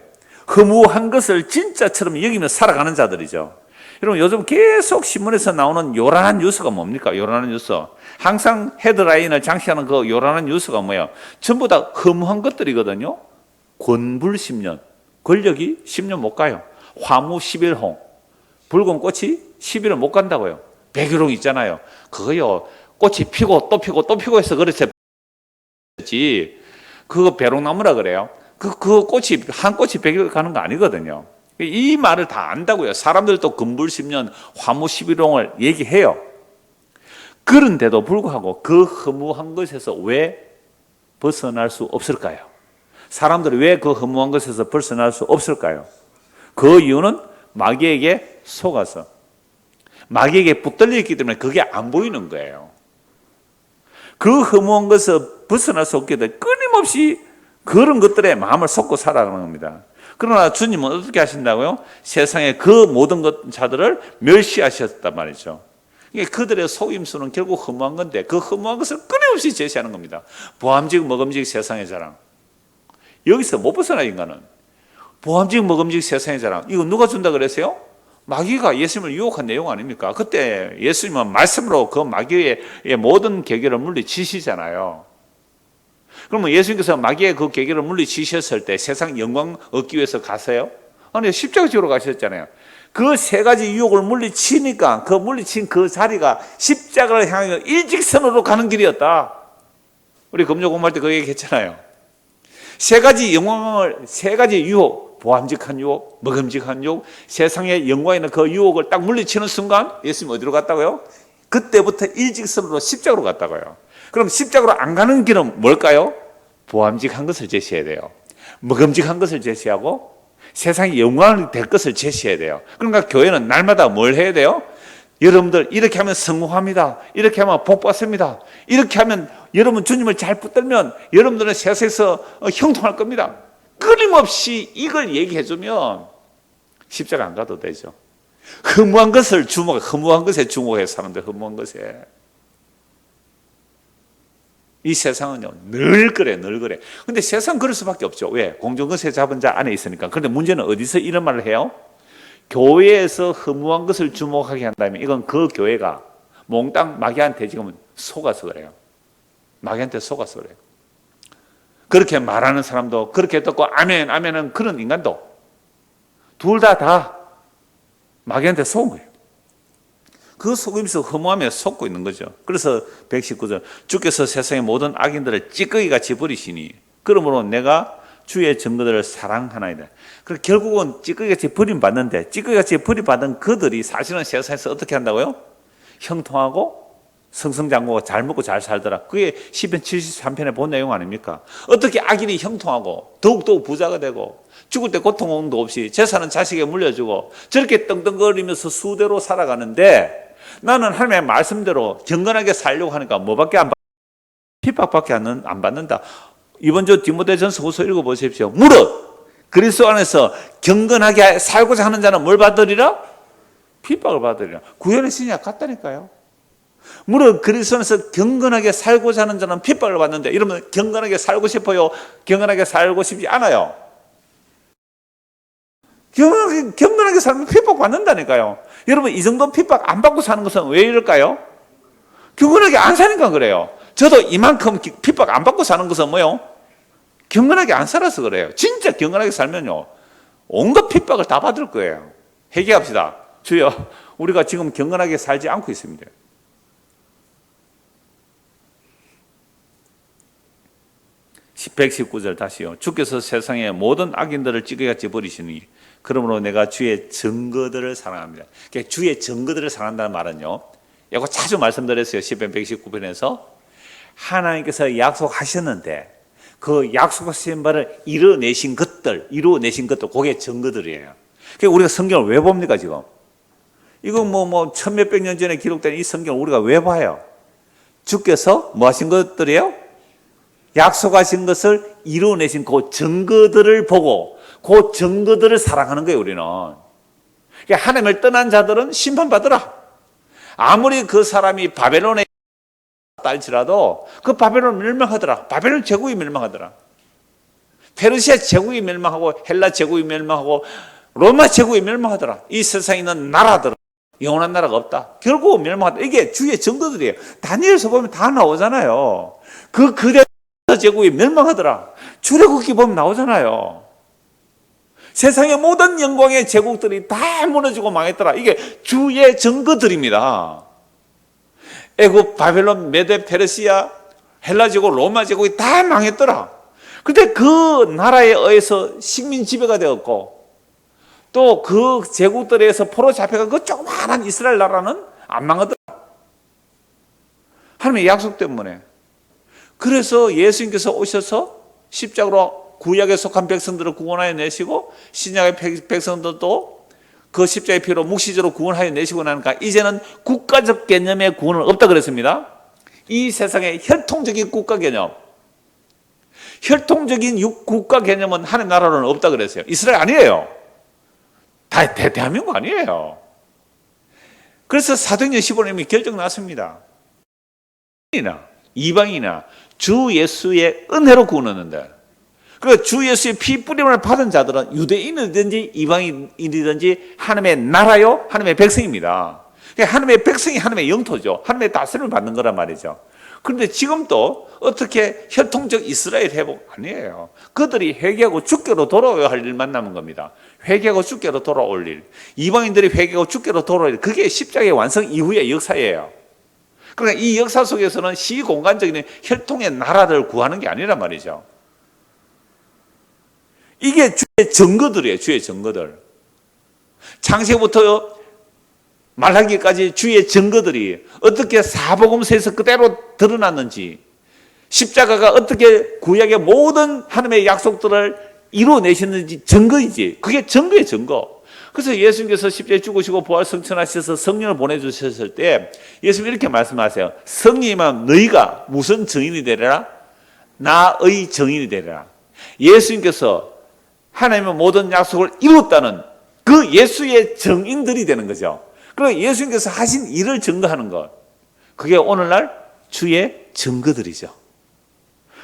허무한 것을 진짜처럼 여기며 살아가는 자들이죠. 여러분, 요즘 계속 신문에서 나오는 요란한 뉴스가 뭡니까? 요란한 뉴스. 항상 헤드라인을 장식하는 그 요란한 뉴스가 뭐예요? 전부 다 허무한 것들이거든요. 권불 10년, 권력이 10년 못 가요. 화무 11홍, 붉은 꽃이 10일을 못 간다고요. 백일홍 있잖아요. 그거요, 꽃이 피고 또 피고 또 피고 해서 그렇지. 그거 배롱나무라 그래요. 그 꽃이, 한 꽃이 100일 가는 거 아니거든요. 이 말을 다 안다고요. 사람들도 금불 10년, 화무 11홍을 얘기해요. 그런데도 불구하고 그 허무한 것에서 왜 벗어날 수 없을까요? 사람들이 왜 그 허무한 것에서 벗어날 수 없을까요? 그 이유는 마귀에게 속아서, 마귀에게 붙들려 있기 때문에 그게 안 보이는 거예요. 그 허무한 것에서 벗어날 수 없게 돼 끊임없이 그런 것들에 마음을 쏟고 살아가는 겁니다. 그러나 주님은 어떻게 하신다고요? 세상의 그 모든 자들을 멸시하셨단 말이죠. 그들의 속임수는 결국 허무한 건데 그 허무한 것을 끊임없이 제시하는 겁니다. 보암직 먹음직 세상의 자랑. 여기서 못 벗어나. 인간은 보암직 먹음직 세상의 자랑, 이거 누가 준다 그랬어요? 마귀가 예수님을 유혹한 내용 아닙니까? 그때 예수님은 말씀으로 그 마귀의 모든 계계를 물리치시잖아요. 그러면 예수님께서 마귀의 그 계계를 물리치셨을 때 세상 영광 얻기 위해서 가세요? 아니, 십자가 지러 가셨잖아요. 그 세 가지 유혹을 물리치니까 그 물리친 그 자리가 십자가를 향해 일직선으로 가는 길이었다. 우리 금요 공부할 때 그 얘기했잖아요. 세 가지 영광을, 세 가지 유혹, 보암직한 유혹, 먹음직한 유혹, 세상의 영광에 있는 그 유혹을 딱 물리치는 순간 예수님 어디로 갔다고요? 그때부터 일직선으로 십자가로 갔다고요. 그럼 십자가로 안 가는 길은 뭘까요? 보암직한 것을 제시해야 돼요. 먹음직한 것을 제시하고 세상의 영광이 될 것을 제시해야 돼요. 그러니까 교회는 날마다 뭘 해야 돼요? 여러분들 이렇게 하면 성공합니다. 이렇게 하면 복 받습니다. 이렇게 하면 여러분 주님을 잘 붙들면 여러분들은 세상에서 형통할 겁니다. 끊임없이 이걸 얘기해주면 십자가 안 가도 되죠. 허무한 것을 허무한 것에 주목해서 사람들, 허무한 것에. 이 세상은요, 늘 그래. 근데 세상 그럴 수밖에 없죠. 왜? 공중거세 잡은 자 안에 있으니까. 그런데 문제는 어디서 이런 말을 해요? 교회에서 허무한 것을 주목하게 한다면 이건 그 교회가 몽땅 마귀한테 지금 속아서 그래요. 마귀한테 속아서 그래요. 그렇게 말하는 사람도, 그렇게 듣고 아멘, 아멘은 그런 인간도 둘 다 마귀한테 속은 거예요. 그 속임수 허무함에 속고 있는 거죠. 그래서 119절, 주께서 세상의 모든 악인들을 찌꺼기같이 버리시니 그러므로 내가 주의 증거들을 사랑하나이다. 그리고 결국은 찌꺼기같이 버림받는데, 찌꺼기같이 버림받은 그들이 사실은 세상에서 어떻게 한다고요? 형통하고 승승장구가 잘 먹고 잘 살더라. 그게 시편 73편에 본 내용 아닙니까? 어떻게 악인이 형통하고 더욱더욱 부자가 되고 죽을 때 고통도 없이 재산은 자식에게 물려주고 저렇게 떵떵거리면서 수대로 살아가는데 나는 하나님의 말씀대로 경건하게 살려고 하니까 뭐밖에 안 받, 핍박밖에 안 받는다. 이번 주 디모데전서 후서 읽어보십시오. 무릇 그리스도 안에서 경건하게 살고자 하는 자는 뭘 받으리라? 핍박을 받으리라. 구원의 신약 같다니까요. 무릇 그리스도 안에서 경건하게 살고자 하는 자는 핍박을 받는데, 여러분 경건하게 살고 싶어요? 경건하게 살고 싶지 않아요? 경건하게 살면 핍박 받는다니까요. 여러분 이 정도 핍박 안 받고 사는 것은 왜 이럴까요? 경건하게 안 사니까 그래요. 저도 이만큼 핍박 안 받고 사는 것은 뭐요? 경건하게 안 살아서 그래요. 진짜 경건하게 살면요 온갖 핍박을 다 받을 거예요. 회개합시다. 주여, 우리가 지금 경건하게 살지 않고 있습니다. 119절 다시요. 주께서 세상의 모든 악인들을 찌개같이 버리시니 그러므로 내가 주의 증거들을 사랑합니다. 그러니까 주의 증거들을 사랑한다는 말은요, 이거 자주 말씀드렸어요. 시편 119편에서 하나님께서 약속하셨는데 그 약속하신 바를 이뤄내신 것들, 그게 증거들이에요. 그러니까 우리가 성경을 왜 봅니까 지금? 이거 뭐 천몇백 년 전에 기록된 이 성경을 우리가 왜 봐요? 주께서 뭐 하신 것들이에요? 약속하신 것을 이루어내신 그 증거들을 보고 그 증거들을 사랑하는 거예요, 우리는. 그러니까 하나님을 떠난 자들은 심판받으라. 아무리 그 사람이 바벨론에 딸지라도 그 바벨론 멸망하더라. 바벨론 제국이 멸망하더라. 페르시아 제국이 멸망하고 헬라 제국이 멸망하고 로마 제국이 멸망하더라. 이 세상에 있는 나라들은 영원한 나라가 없다. 결국 멸망하다. 이게 주의 증거들이에요. 다니엘서 보면 다 나오잖아요. 그 그대 제국이 멸망하더라. 출애굽기 보면 나오잖아요. 세상의 모든 영광의 제국들이 다 무너지고 망했더라. 이게 주의 증거들입니다. 애굽, 바벨론, 메데, 페르시아, 헬라 제국, 로마 제국이 다 망했더라. 근데 그 나라에 의해서 식민 지배가 되었고 또 그 제국들에 의해서 포로 잡혀간 그 조그마한 이스라엘 나라는 안 망하더라. 하나님의 약속 때문에. 그래서 예수님께서 오셔서 십자가로 구약에 속한 백성들을 구원하여 내시고 신약의 백성들도 그 십자가의 피로 묵시적으로 구원하여 내시고 나니까 이제는 국가적 개념의 구원은 없다 그랬습니다. 이 세상의 혈통적인 국가 개념, 혈통적인 국가 개념은 하나님 나라로는 없다 그랬어요. 이스라엘 아니에요. 대한민국 아니에요. 그래서 사도행전 15년이 결정 났습니다. 이방인이나 주 예수의 은혜로 구원 얻는다. 그 주 예수의 피 뿌림을 받은 자들은 유대인이든지 이방인이든지 하나님의 나라요, 하나님의 백성입니다. 하나님의 백성이 하나님의 영토죠. 하나님의 다스림을 받는 거란 말이죠. 그런데 지금도 어떻게 혈통적 이스라엘 회복 아니에요. 그들이 회개하고 주께로 돌아와야 할 일만 남은 겁니다. 회개하고 주께로 돌아올 일, 이방인들이 회개하고 주께로 돌아올 일, 그게 십자가의 완성 이후의 역사예요. 그러니까 이 역사 속에서는 시공간적인 혈통의 나라를 구하는 게 아니란 말이죠. 이게 주의 증거들이에요. 주의 증거들. 창세부터 말하기까지 주의 증거들이 어떻게 사복음서에서 그대로 드러났는지, 십자가가 어떻게 구약의 모든 하나님의 약속들을 이루어내셨는지 증거이지. 그게 증거의 증거. 그래서 예수님께서 십자가에 죽으시고 부활 성천하셔서 성령을 보내주셨을 때 예수님 이렇게 말씀하세요. 성령이면 너희가 무슨 증인이 되리라? 나의 증인이 되리라. 예수님께서 하나님의 모든 약속을 이뤘다는 그 예수의 증인들이 되는 거죠. 그리고 예수님께서 하신 일을 증거하는 것, 그게 오늘날 주의 증거들이죠.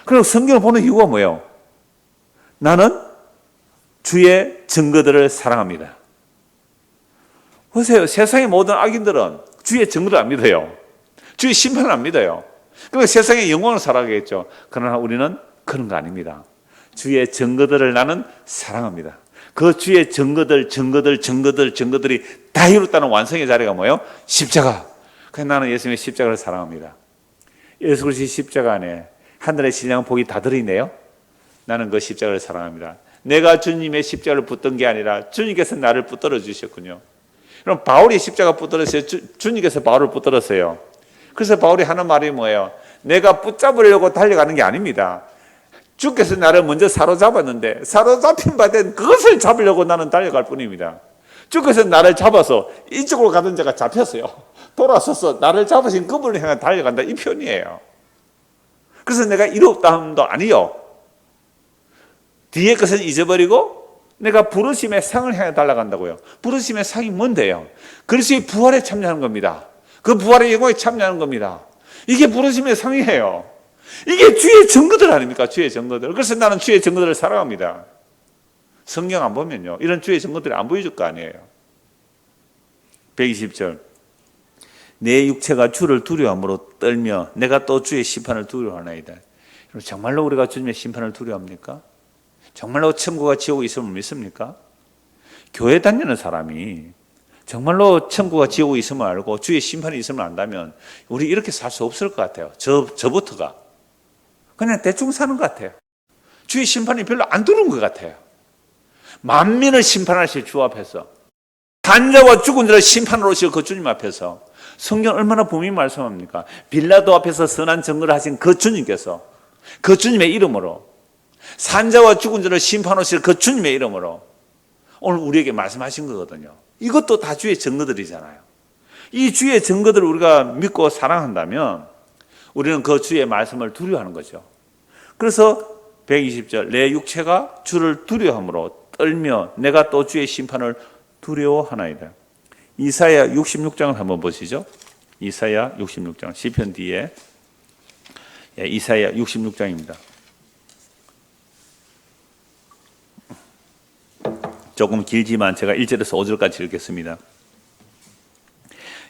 그리고 성경을 보는 이유가 뭐예요? 나는 주의 증거들을 사랑합니다. 보세요. 세상의 모든 악인들은 주의 증거를 안 믿어요. 주의 심판을 안 믿어요. 그리고 세상의 영광을 살아가겠죠. 그러나 우리는 그런 거 아닙니다. 주의 증거들을 나는 사랑합니다. 그 주의 증거들이 다 이뤘다는 완성의 자리가 뭐예요? 십자가. 그래서 나는 예수님의 십자가를 사랑합니다. 예수 그리스도의 십자가 안에 하늘의 신령한 복이 다 들어있네요. 나는 그 십자가를 사랑합니다. 내가 주님의 십자가를 붙든 게 아니라 주님께서 나를 붙들어 주셨군요. 그럼 바울이 십자가 붙들었어요? 주님께서 바울을 붙들었어요? 그래서 바울이 하는 말이 뭐예요? 내가 붙잡으려고 달려가는 게 아닙니다. 주께서 나를 먼저 사로잡았는데 사로잡힌 바 된 그것을 잡으려고 나는 달려갈 뿐입니다. 주께서 나를 잡아서 이쪽으로 가던 자가 잡혔어요. 돌아서서 나를 잡으신 그분을 향해 달려간다, 이 표현이에요. 그래서 내가 이롭다 함도 아니요, 뒤에 것은 잊어버리고 내가 부르심의 상을 향해 달려간다고요. 부르심의 상이 뭔데요? 그리스도의 부활에 참여하는 겁니다. 그 부활의 영광에 참여하는 겁니다. 이게 부르심의 상이에요. 이게 주의 증거들 아닙니까? 주의 증거들. 그래서 나는 주의 증거들을 사랑합니다. 성경 안 보면요, 이런 주의 증거들이 안 보여줄 거 아니에요. 120절. 내 육체가 주를 두려움으로 떨며 내가 또 주의 심판을 두려워하나이다. 정말로 우리가 주님의 심판을 두려워합니까? 정말로 천국과 지옥이 있음을 믿습니까? 교회 다니는 사람이 정말로 천국과 지옥이 있음을 알고 주의 심판이 있음을 안다면 우리 이렇게 살 수 없을 것 같아요. 저부터가 그냥 대충 사는 것 같아요. 주의 심판이 별로 안 두려운 것 같아요. 만민을 심판하실 주 앞에서, 산자와 죽은 자를 심판으로 오실 그 주님 앞에서, 성경 얼마나 분명히 말씀합니까? 빌라도 앞에서 선한 증거를 하신 그 주님께서 그 주님의 이름으로, 산자와 죽은 자를 심판하실 그 주님의 이름으로 오늘 우리에게 말씀하신 거거든요. 이것도 다 주의 증거들이잖아요. 이 주의 증거들을 우리가 믿고 사랑한다면 우리는 그 주의 말씀을 두려워하는 거죠. 그래서 120절, 내 육체가 주를 두려워함으로 떨며 내가 또 주의 심판을 두려워하나이다. 이사야 66장을 한번 보시죠. 이사야 66장, 시편 뒤에 이사야 66장입니다. 조금 길지만 제가 1절에서 5절까지 읽겠습니다.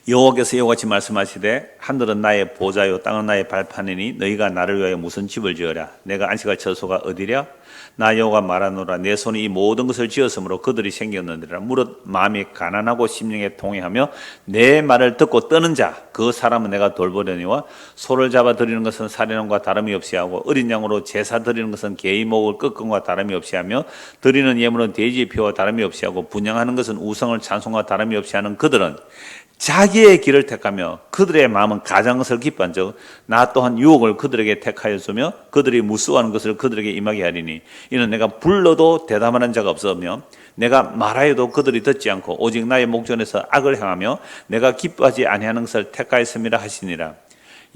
여호와께서 이와 같이 말씀하시되 하늘은 나의 보좌요 땅은 나의 발판이니 너희가 나를 위하여 무슨 집을 지으랴. 내가 안식할 처소가 어디랴. 나 여호와가 말하노라. 내 손이 이 모든 것을 지었으므로 그들이 생겼느니라. 무릇 마음이 가난하고 심령에 통회하며 내 말을 듣고 떠는 자 그 사람은 내가 돌보려니와 소를 잡아 드리는 것은 살인함과 다름이 없이 하고 어린 양으로 제사 드리는 것은 개의 목을 꺾음과 다름이 없이 하며 드리는 예물은 돼지의 피와 다름이 없이 하고 분양하는 것은 우상을 찬송과 다름이 없이 하는 그들은 자기의 길을 택하며 그들의 마음은 가장 것을 기뻐한 즉 나 또한 유혹을 그들에게 택하였으며 그들이 무수한 것을 그들에게 임하게 하리니 이는 내가 불러도 대담하는 자가 없으며 내가 말하여도 그들이 듣지 않고 오직 나의 목전에서 악을 행하며 내가 기뻐하지 아니하는 것을 택하였음이라 하시니라.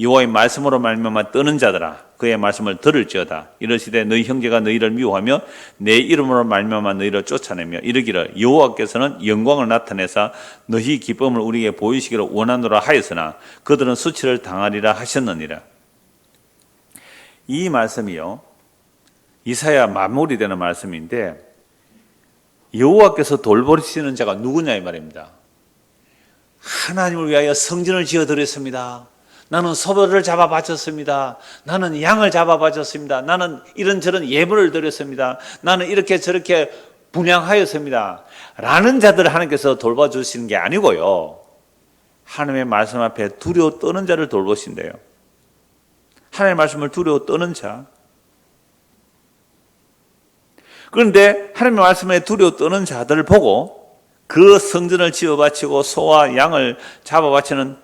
여호와의 말씀으로 말미암아 떠는 자들아 그의 말씀을 들을지어다. 이르시되 너희 형제가 너희를 미워하며 내 이름으로 말미암아 너희를 쫓아내며 이르기를 여호와께서는 영광을 나타내사 너희 기쁨을 우리에게 보이시기를 원하노라 하였으나 그들은 수치를 당하리라 하셨느니라. 이 말씀이요, 이사야 마무리되는 말씀인데 여호와께서 돌보시는 자가 누구냐 이 말입니다. 하나님을 위하여 성전을 지어드렸습니다. 나는 소별을 잡아 바쳤습니다. 나는 양을 잡아 바쳤습니다. 나는 이런저런 예물을 드렸습니다. 나는 이렇게 저렇게 분양하였습니다. 라는 자들을 하나님께서 돌봐주시는 게 아니고요. 하나님의 말씀 앞에 두려워 떠는 자를 돌보신대요. 하나님의 말씀을 두려워 떠는 자. 그런데 하나님의 말씀에 두려워 떠는 자들을 보고 그 성전을 지어 바치고 소와 양을 잡아 바치는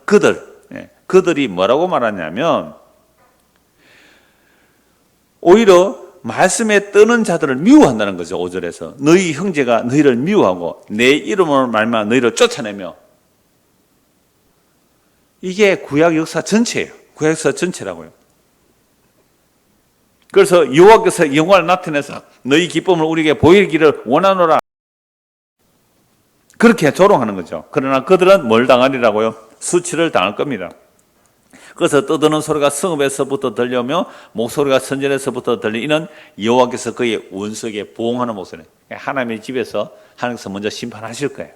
그들이 뭐라고 말하냐면 오히려 말씀에 떠는 자들을 미워한다는 거죠. 5절에서 너희 형제가 너희를 미워하고 내 이름으로 말미암아 너희를 쫓아내며. 이게 구약 역사 전체예요. 구약 역사 전체라고요. 그래서 여호와께서 영광을 나타내서 너희 기쁨을 우리에게 보이기를 원하노라. 그렇게 조롱하는 거죠. 그러나 그들은 뭘 당하리라고요? 수치를 당할 겁니다. 그래서 떠드는 소리가 성읍에서부터 들려오며 목소리가 선전에서부터 들리는 여호와께서 그의 원수에게 보응하는 목소리. 하나님의 집에서 하나님께서 먼저 심판하실 거예요.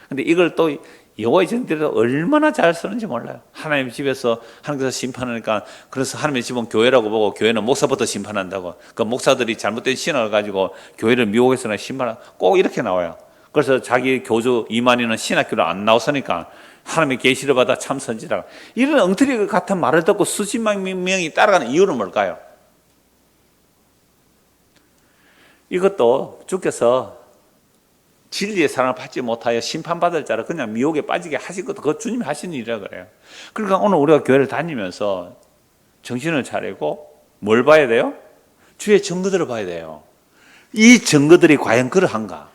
그런데 이걸 또 여호와의 전들이 얼마나 잘 쓰는지 몰라요. 하나님의 집에서 하나님께서 심판하니까 그래서 하나님의 집은 교회라고 보고 교회는 목사부터 심판한다고. 그 목사들이 잘못된 신학을 가지고 교회를 미혹해서는 심판하고 꼭 이렇게 나와요. 그래서 자기 교주 이만희는 신학교를 안 나왔으니까 하나님의 계시를 받아 참 선지라. 이런 엉터리 같은 말을 듣고 수십만 명이 따라가는 이유는 뭘까요? 이것도 주께서 진리의 사랑을 받지 못하여 심판받을 자를 그냥 미혹에 빠지게 하신 것도 그거 주님이 하신 일이라 그래요. 그러니까 오늘 우리가 교회를 다니면서 정신을 차리고 뭘 봐야 돼요? 주의 증거들을 봐야 돼요. 이 증거들이 과연 그러한가?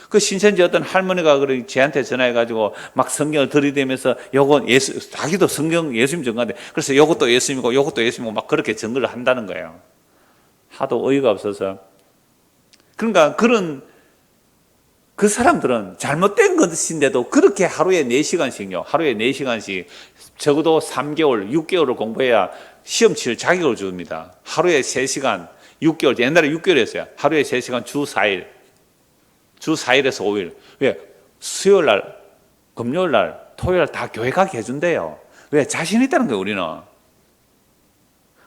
그 신천지 어떤 할머니가 쟤한테 전화해가지고 막 성경을 들이대면서 요건 자기도 성경 예수님 증거인데 그래서 요것도 예수님이고 요것도 예수님이고 막 그렇게 증거를 한다는 거예요. 하도 어이가 없어서. 그러니까 그 사람들은 잘못된 것인데도 그렇게 하루에 4시간씩요. 하루에 4시간씩 적어도 3개월, 6개월을 공부해야 시험 칠 자격을 줍니다. 하루에 3시간, 6개월, 옛날에 6개월이었어요. 하루에 3시간 주 4일. 주 4일에서 5일. 왜? 수요일 날, 금요일 날, 토요일 날 다 교회 가게 해준대요. 왜? 자신 있다는 거예요, 우리는.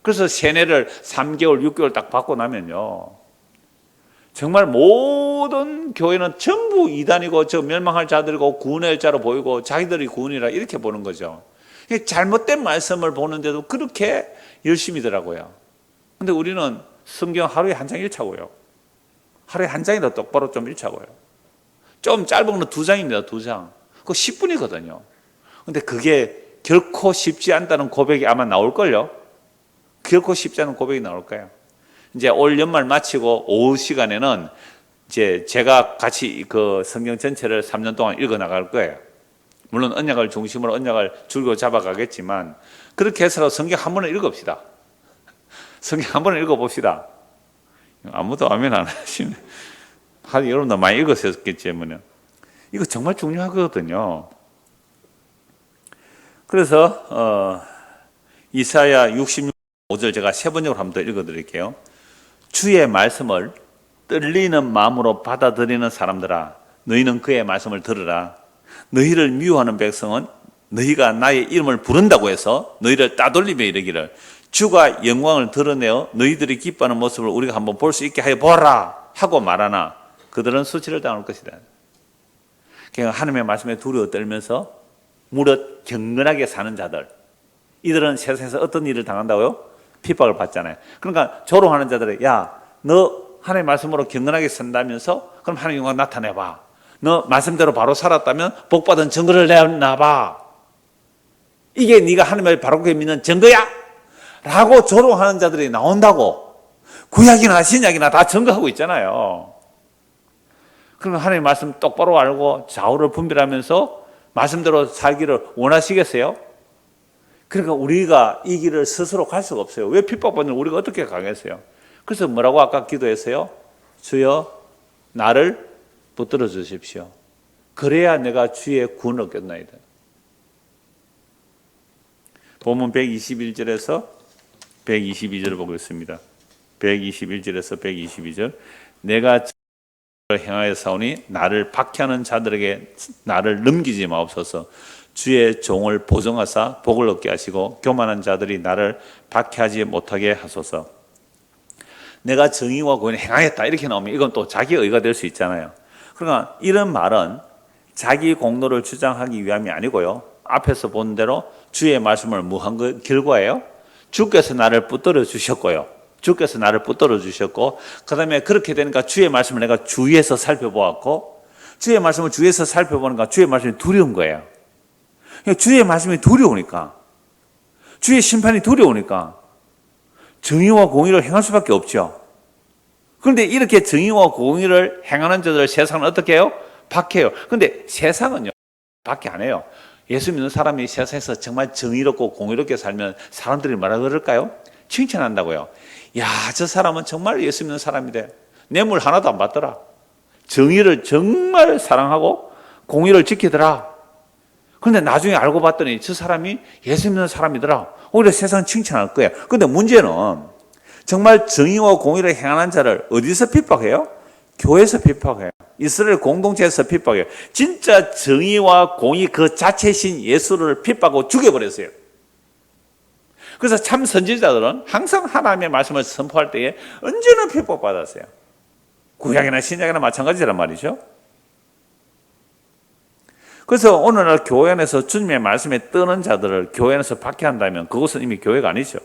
그래서 세뇌를 3개월, 6개월 딱 받고 나면요. 정말 모든 교회는 전부 이단이고 저 멸망할 자들이고 구원할 자로 보이고 자기들이 구원이라 이렇게 보는 거죠. 잘못된 말씀을 보는데도 그렇게 열심히더라고요. 근데 우리는 성경 하루에 한 장 읽자고요. 하루에 한 장이라도 똑바로 좀 읽자고요. 좀 짧은 건 2장입니다. 2장. 그거 10분이거든요. 근데 그게 결코 쉽지 않다는 고백이 아마 나올걸요. 결코 쉽지 않은 고백이 나올 거예요. 이제 올 연말 마치고 오후 시간에는 이제 제가 같이 그 성경 전체를 3년 동안 읽어 나갈 거예요. 물론 언약을 중심으로 언약을 줄고 잡아가겠지만 그렇게 해서라도 성경 한 번은 읽읍시다. 성경 한 번은 읽어봅시다. 아무도 아멘 안 하시네. 여러분도 많이 읽으셨겠지. 이거 정말 중요하거든요. 그래서 이사야 66절 제가 3번역으로 한번 더 읽어드릴게요. 주의 말씀을 떨리는 마음으로 받아들이는 사람들아, 너희는 그의 말씀을 들으라. 너희를 미워하는 백성은 너희가 나의 이름을 부른다고 해서 너희를 따돌리며 이르기를 주가 영광을 드러내어 너희들이 기뻐하는 모습을 우리가 한번 볼 수 있게 하여 보라 하고 말하나 그들은 수치를 당할 것이다. 그러니까 하나님의 말씀에 두려워 떨면서 무릇 경건하게 사는 자들, 이들은 세상에서 어떤 일을 당한다고요? 핍박을 받잖아요. 그러니까 조롱하는 자들이 야, 너 하나님의 말씀으로 경건하게 산다면서 그럼 하나님의 영광 나타내봐. 너 말씀대로 바로 살았다면 복받은 증거를 내놔봐. 이게 네가 하나님을 바르게 믿는 증거야? 라고 조롱하는 자들이 나온다고. 구약이나 신약이나 다 증거하고 있잖아요. 그러면 하나님의 말씀 똑바로 알고 좌우를 분별하면서 말씀대로 살기를 원하시겠어요? 그러니까 우리가 이 길을 스스로 갈 수가 없어요. 왜 핍박받는 우리가 어떻게 가겠어요? 그래서 뭐라고 아까 기도했어요? 주여 나를 붙들어 주십시오. 그래야 내가 주의 구원을 얻겠나이다. 본문 121절에서 122절을 보겠습니다. 121절에서 122절. 내가 행하여 사오니 나를 박해하는 자들에게 나를 넘기지 마옵소서. 주의 종을 보정하사 복을 얻게 하시고 교만한 자들이 나를 박해하지 못하게 하소서. 내가 정의와 공의를 행하였다 이렇게 나오면 이건 또 자기 의가 될 수 있잖아요. 그러니까 이런 말은 자기 공로를 주장하기 위함이 아니고요. 앞에서 본 대로 주의 말씀을 무한 그 결과예요. 주께서 나를 붙들어 주셨고요. 주께서 나를 붙들어 주셨고 그 다음에 그렇게 되니까 주의 말씀을 내가 주위에서 살펴보았고 주의 말씀을 주위에서 살펴보니까 주의 말씀이 두려운 거예요. 주의 말씀이 두려우니까 주의 심판이 두려우니까 정의와 공의를 행할 수밖에 없죠. 그런데 이렇게 정의와 공의를 행하는 자들을 세상은 어떻게 해요? 박해요. 그런데 세상은요 박해 안 해요. 예수 믿는 사람이 세상에서 정말 정의롭고 공의롭게 살면 사람들이 뭐라 그럴까요? 칭찬한다고요. 야, 저 사람은 정말 예수 믿는 사람이래. 뇌물 하나도 안 받더라. 정의를 정말 사랑하고 공의를 지키더라. 그런데 나중에 알고 봤더니 저 사람이 예수 믿는 사람이더라. 오히려 세상은 칭찬할 거예요. 그런데 문제는 정말 정의와 공의를 행하는 자를 어디서 핍박해요? 교회에서 핍박해요. 이스라엘 공동체에서 핍박해요. 진짜 정의와 공의 그 자체신 예수를 핍박하고 죽여버렸어요. 그래서 참 선지자들은 항상 하나님의 말씀을 선포할 때에 언제나 핍박받았어요. 구약이나 신약이나 마찬가지란 말이죠. 그래서 오늘날 교회 안에서 주님의 말씀에 뜨는 자들을 교회 안에서 박해한다면 그것은 이미 교회가 아니죠.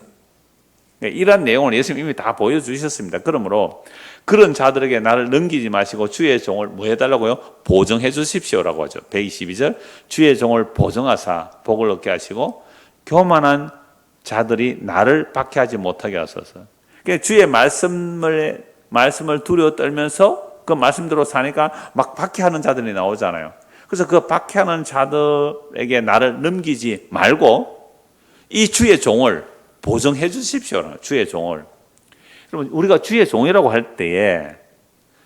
이러한 내용을 예수님이 이미 다 보여주셨습니다. 그러므로 그런 자들에게 나를 넘기지 마시고 주의 종을 뭐 해달라고요? 보정해 주십시오라고 하죠. 122절 주의 종을 보정하사 복을 얻게 하시고 교만한 자들이 나를 박해하지 못하게 하소서. 그러니까 주의 말씀을 두려워 떨면서 그 말씀대로 사니까 막 박해하는 자들이 나오잖아요. 그래서 그 박해하는 자들에게 나를 넘기지 말고 이 주의 종을 보정해 주십시오. 주의 종을. 그러면 우리가 주의 종이라고 할 때에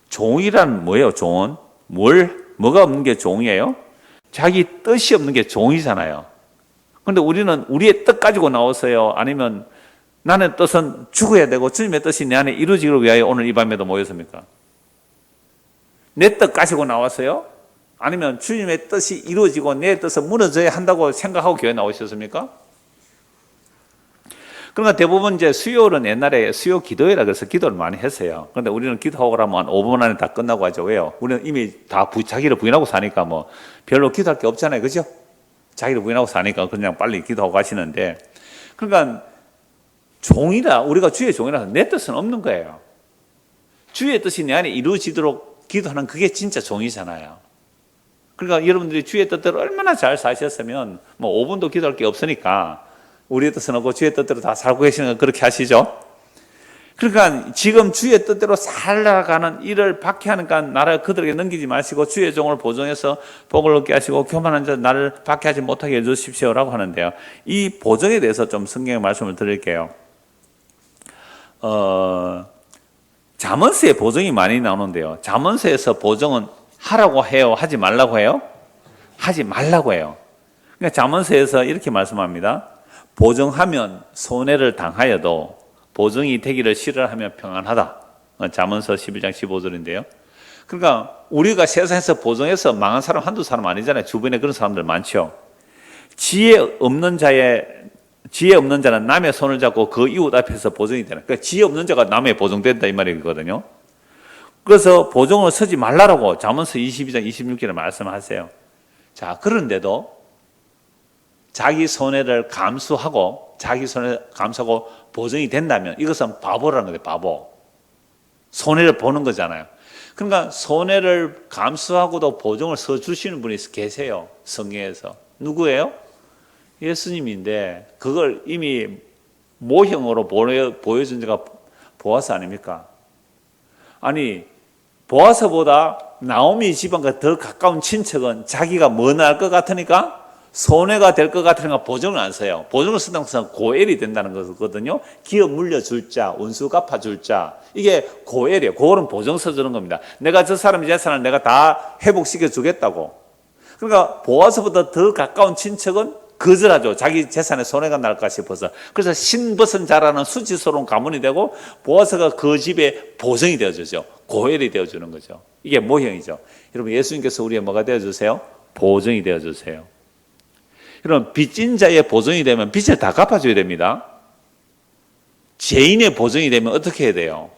종이란 뭐예요? 종은 뭐가 없는 게 종이에요? 자기 뜻이 없는 게 종이잖아요. 그런데 우리는 우리의 뜻 가지고 나왔어요? 아니면 나의 뜻은 죽어야 되고 주님의 뜻이 내 안에 이루어지기를 위하여 오늘 이 밤에도 모였습니까? 내 뜻 가지고 나왔어요? 아니면 주님의 뜻이 이루어지고 내 뜻은 무너져야 한다고 생각하고 교회 나오셨습니까? 그러니까 대부분 이제 수요일은 옛날에 수요 기도회라 그래서 기도를 많이 했어요. 그런데 우리는 기도하고 그러면 한 5분 안에 다 끝나고 하죠. 왜요? 우리는 이미 다 자기를 부인하고 사니까 뭐 별로 기도할 게 없잖아요. 그죠? 자기를 부인하고 사니까 그냥 빨리 기도하고 가시는데, 그러니까 우리가 주의 종이라서 내 뜻은 없는 거예요. 주의 뜻이 내 안에 이루어지도록 기도하는 그게 진짜 종이잖아요. 그러니까 여러분들이 주의 뜻대로 얼마나 잘 사셨으면 뭐 5분도 기도할 게 없으니까 우리의 뜻은 없고 주의 뜻대로 다 살고 계시는 건 그렇게 하시죠. 그러니까 지금 주의 뜻대로 살아가는 일을 박해하니까 나를 그들에게 넘기지 마시고 주의 종을 보정해서 복을 얻게 하시고 교만한 자 나를 박해하지 못하게 해주십시오라고 하는데요. 이 보정에 대해서 좀 성경의 말씀을 드릴게요. 잠언서에 보정이 많이 나오는데요. 잠언서에서 보정은 하라고 해요? 하지 말라고 해요? 하지 말라고 해요. 그러니까 잠언서에서 이렇게 말씀합니다. 보정하면 손해를 당하여도 보정이 되기를 싫어하면 평안하다. 잠언서 11장 15절인데요. 그러니까 우리가 세상에서 보정해서 망한 사람 한두 사람 아니잖아요. 주변에 그런 사람들 많죠. 지혜 없는 자는 남의 손을 잡고 그 이웃 앞에서 보정이 되는. 그러니까 지혜 없는 자가 남의 보정된다 이 말이거든요. 그래서 보정을 서지 말라라고 잠언서 22장 26절에 말씀하세요. 자, 그런데도 자기 손해를 감수하고 보정이 된다면 이것은 바보라는 거예요. 바보. 손해를 보는 거잖아요. 그러니까 손해를 감수하고도 보정을 서주시는 분이 계세요. 성경에서. 누구예요? 예수님인데 그걸 이미 모형으로 보여준 자가 보아스 아닙니까? 아니 보아스보다 나오미 집안과 더 가까운 친척은 자기가 뭐 나을 것 같으니까 손해가 될 것 같으니까 보정을 안 써요. 보정을 쓴다는 것은 고엘이 된다는 거거든요. 기업 물려줄 자, 원수 갚아줄 자, 이게 고엘이에요. 고엘은 보정 써주는 겁니다. 내가 저 사람의 재산을 내가 다 회복시켜 주겠다고. 그러니까 보아스보다 더 가까운 친척은 거절하죠. 자기 재산에 손해가 날까 싶어서. 그래서 신벗은 자라는 수치스러운 가문이 되고 보아스가 그 집의 보정이 되어주죠. 고엘이 되어주는 거죠. 이게 모형이죠. 여러분 예수님께서 우리의 뭐가 되어주세요? 보정이 되어주세요. 그럼 빚진 자의 보정이 되면 빚을 다 갚아줘야 됩니다. 죄인의 보정이 되면 어떻게 해야 돼요?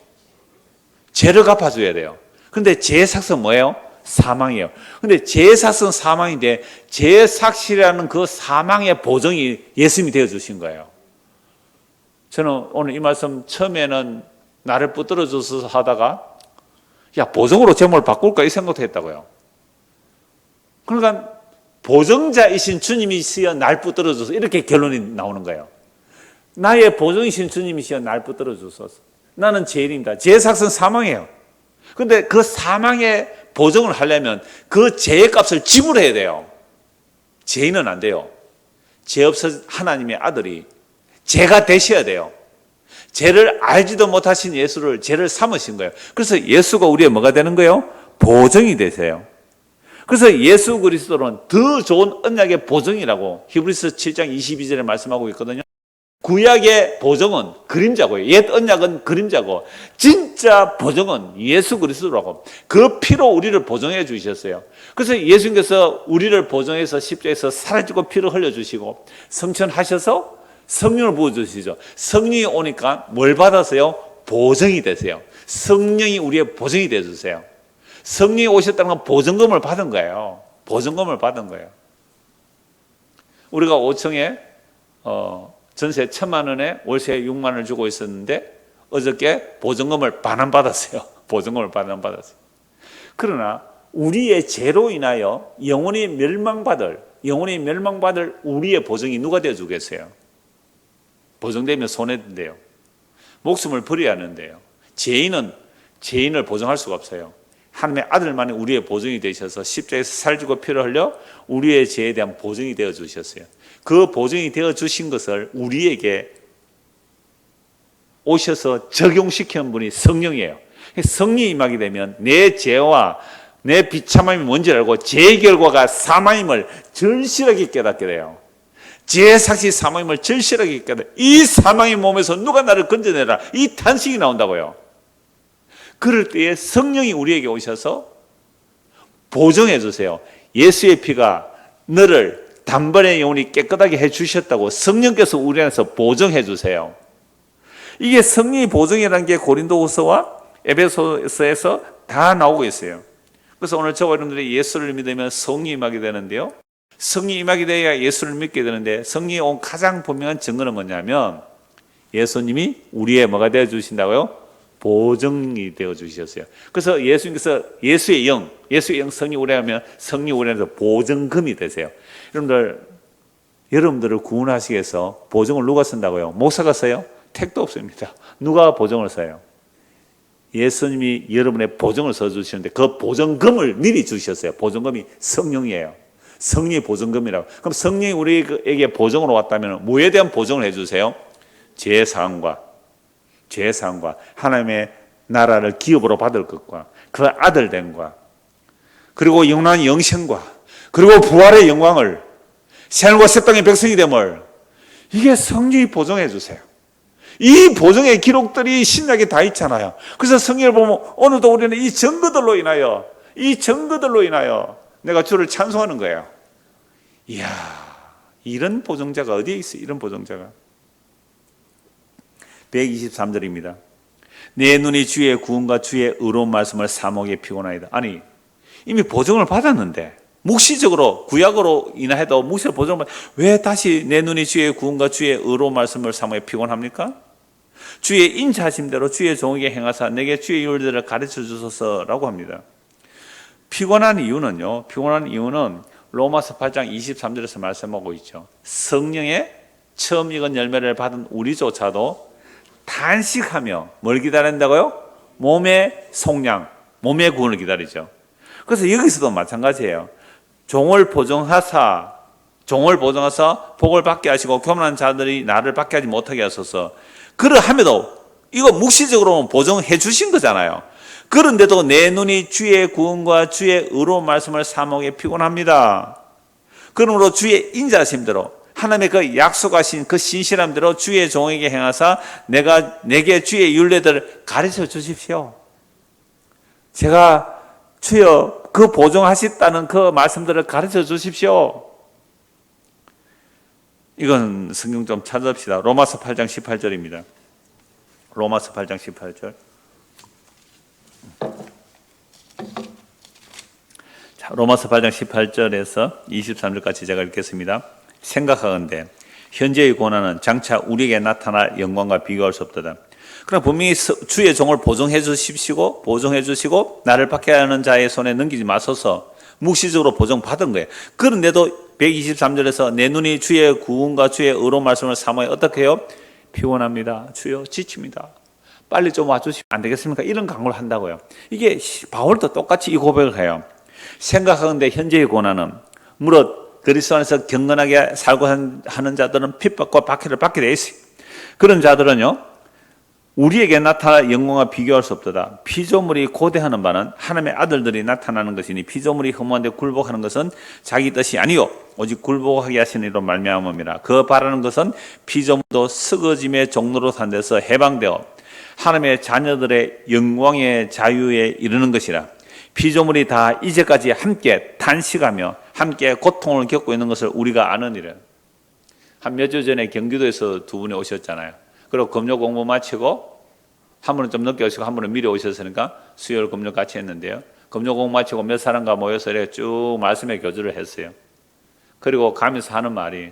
죄를 갚아줘야 돼요. 그런데 죄의 삭은 뭐예요? 사망이에요. 근데 죄의 삭은 사망인데 죄의 삭이라는 그 사망의 보정이 예수님이 되어주신 거예요. 저는 오늘 이 말씀 처음에는 나를 붙들어줘서 하다가 보정으로 제목을 바꿀까 이 생각도 했다고요. 그러니까 보정자이신 주님이시여 날 붙들어줘서 이렇게 결론이 나오는 거예요. 나의 보정이신 주님이시여 날 붙들어줘서 나는 죄인입니다. 죄의 삭은 사망이에요. 그런데 그 사망의 보정을 하려면 그 죄의 값을 지불해야 돼요. 죄인은 안 돼요. 죄 없어 하나님의 아들이 죄가 되셔야 돼요. 죄를 알지도 못하신 예수를 죄를 삼으신 거예요. 그래서 예수가 우리의 뭐가 되는 거예요? 보정이 되세요. 그래서 예수 그리스도는 더 좋은 언약의 보정이라고 히브리서 7장 22절에 말씀하고 있거든요. 구약의 보정은 그림자고요. 옛 언약은 그림자고 진짜 보정은 예수 그리스도라고. 그 피로 우리를 보정해 주셨어요. 그래서 예수님께서 우리를 보정해서 십자가에서 사라지고 피를 흘려주시고 성천하셔서 성령을 부어주시죠. 성령이 오니까 뭘 받았어요? 보정이 되세요. 성령이 우리의 보정이 되어주세요. 성령이 오셨다는 건 보증금을 받은 거예요. 보증금을 받은 거예요. 우리가 5층에 전세 1,000만 원에 월세 6만 원을 주고 있었는데 어저께 보증금을 반환 받았어요. 보증금을 받았어요. 그러나 우리의 죄로 인하여 영원히 멸망받을 우리의 보증이 누가 되어주겠어요? 보증되면 손해인데요. 목숨을 버려야 하는데요. 죄인을 보증할 수가 없어요. 하나님의 아들만이 우리의 보증이 되셔서 십자가에서 살주고 피를 흘려 우리의 죄에 대한 보증이 되어 주셨어요. 그 보증이 되어 주신 것을 우리에게 오셔서 적용시키는 분이 성령이에요. 성령이 임하게 되면 내 죄와 내 비참함이 뭔지 알고 죄의 결과가 사망임을 절실하게 깨닫게 돼요. 죄의 삭시 사망임을 절실하게 깨닫게 돼요. 이 사망의 몸에서 누가 나를 건져내라, 이 탄식이 나온다고요. 그럴 때에 성령이 우리에게 오셔서 보증해 주세요. 예수의 피가 너를 단번에 영원히 깨끗하게 해주셨다고 성령께서 우리 안에서 보증해 주세요. 이게 성령의 보증이라는 게 고린도후서와 에베소서에서 다 나오고 있어요. 그래서 오늘 저와 여러분들이 예수를 믿으면 성령이 임하게 되는데요. 성령이 임하게 되어야 예수를 믿게 되는데 성령이 온 가장 분명한 증거는 뭐냐면 예수님이 우리의 뭐가 되어 주신다고요? 보증이 되어 주셨어요. 그래서 예수님께서 예수의 영 성령이 우리하면 성령이 우리 안에서 보증금이 되세요. 여러분들을 구원하시기 위해서 보증을 누가 쓴다고요? 목사가 써요? 택도 없습니다. 누가 보증을 써요? 예수님이 여러분의 보증을 써주시는데 그 보증금을 미리 주셨어요. 보증금이 성령이에요. 성령의 보증금이라고. 그럼 성령이 우리에게 보증으로 왔다면 뭐에 대한 보증을 해주세요? 죄사함과 하나님의 나라를 기업으로 받을 것과 그 아들됨과 그리고 영원한 영생과 그리고 부활의 영광을 새하늘과 새 땅의 백성이 됨을 이게 성령이 보증해 주세요. 이 보증의 기록들이 신약에 다 있잖아요. 그래서 성경을 보면 오늘도 우리는 이 증거들로 인하여 내가 주를 찬송하는 거예요. 이야, 이런 보증자가 어디에 있어요? 이런 보증자가 123절입니다. 내 눈이 주의 구원과 주의 의로운 말씀을 사모하기에 피곤하이다. 아니, 이미 보증을 받았는데 묵시적으로 구약으로 인하여도 묵시적 보증을 왜 다시 내 눈이 주의 구원과 주의 의로운 말씀을 사모하기에 피곤합니까? 주의 인자하심대로 주의 종에게 행하사 내게 주의 율들을 가르쳐 주소서라고 합니다. 피곤한 이유는 로마서 8장 23절에서 말씀하고 있죠. 성령의 처음 익은 열매를 받은 우리조차도 단식하며 뭘 기다린다고요? 몸의 속량, 몸의 구원을 기다리죠. 그래서 여기서도 마찬가지예요. 종을 보증하사 복을 받게 하시고 교만한 자들이 나를 받게 하지 못하게 하소서. 그러함에도 이거 묵시적으로 보증해 주신 거잖아요. 그런데도 내 눈이 주의 구원과 주의 의로운 말씀을 사모하기에 피곤합니다. 그러므로 주의 인자하심대로 하나님의 그 약속하신 그 신실함대로 주의 종에게 행하사 내게 주의 율례들을 가르쳐 주십시오. 제가 주여 그 보증하셨다는 그 말씀들을 가르쳐 주십시오. 이건 성경 좀 찾아봅시다. 로마서 8장 18절입니다. 로마서 8장 18절. 자, 로마서 8장 18절에서 23절까지 제가 읽겠습니다. 생각하건대 현재의 고난은 장차 우리에게 나타날 영광과 비교할 수 없도다. 그러나 분명히 주의 종을 보증해 주시고 나를 받게 하는 자의 손에 넘기지 마소서 묵시적으로 보증받은 거예요. 그런데도 123절에서 내 눈이 주의 구원과 주의 의로운 말씀을 사모해 어떻게 해요? 피곤합니다. 주여 지칩니다. 빨리 좀 와주시면 안 되겠습니까? 이런 강구를 한다고요. 이게 바울도 똑같이 이 고백을 해요. 생각하건대 현재의 고난은 무릇 그리스도 안에서 경건하게 살고 하는 자들은 핍박과 박해를 받게 돼 있어요. 그런 자들은요, 우리에게 나타날 영광과 비교할 수 없도다. 피조물이 고대하는 바는 하나님의 아들들이 나타나는 것이니 피조물이 허무한 데 굴복하는 것은 자기 뜻이 아니요 오직 굴복하게 하시는 이로 말미암음이라. 그 바라는 것은 피조물도 썩어짐의 종로로 산 데서 해방되어 하나님의 자녀들의 영광의 자유에 이르는 것이라. 피조물이 다 이제까지 함께 탄식하며 함께 고통을 겪고 있는 것을 우리가 아느니라. 한 몇 주 전에 경기도에서 두 분이 오셨잖아요. 그리고 금요 공부 마치고 한 분은 좀 늦게 오시고 한 분은 미리 오셨으니까 수요일 금요 같이 했는데요. 금요 공부 마치고 몇 사람과 모여서 이렇게 쭉 말씀의 교주를 했어요. 그리고 가면서 하는 말이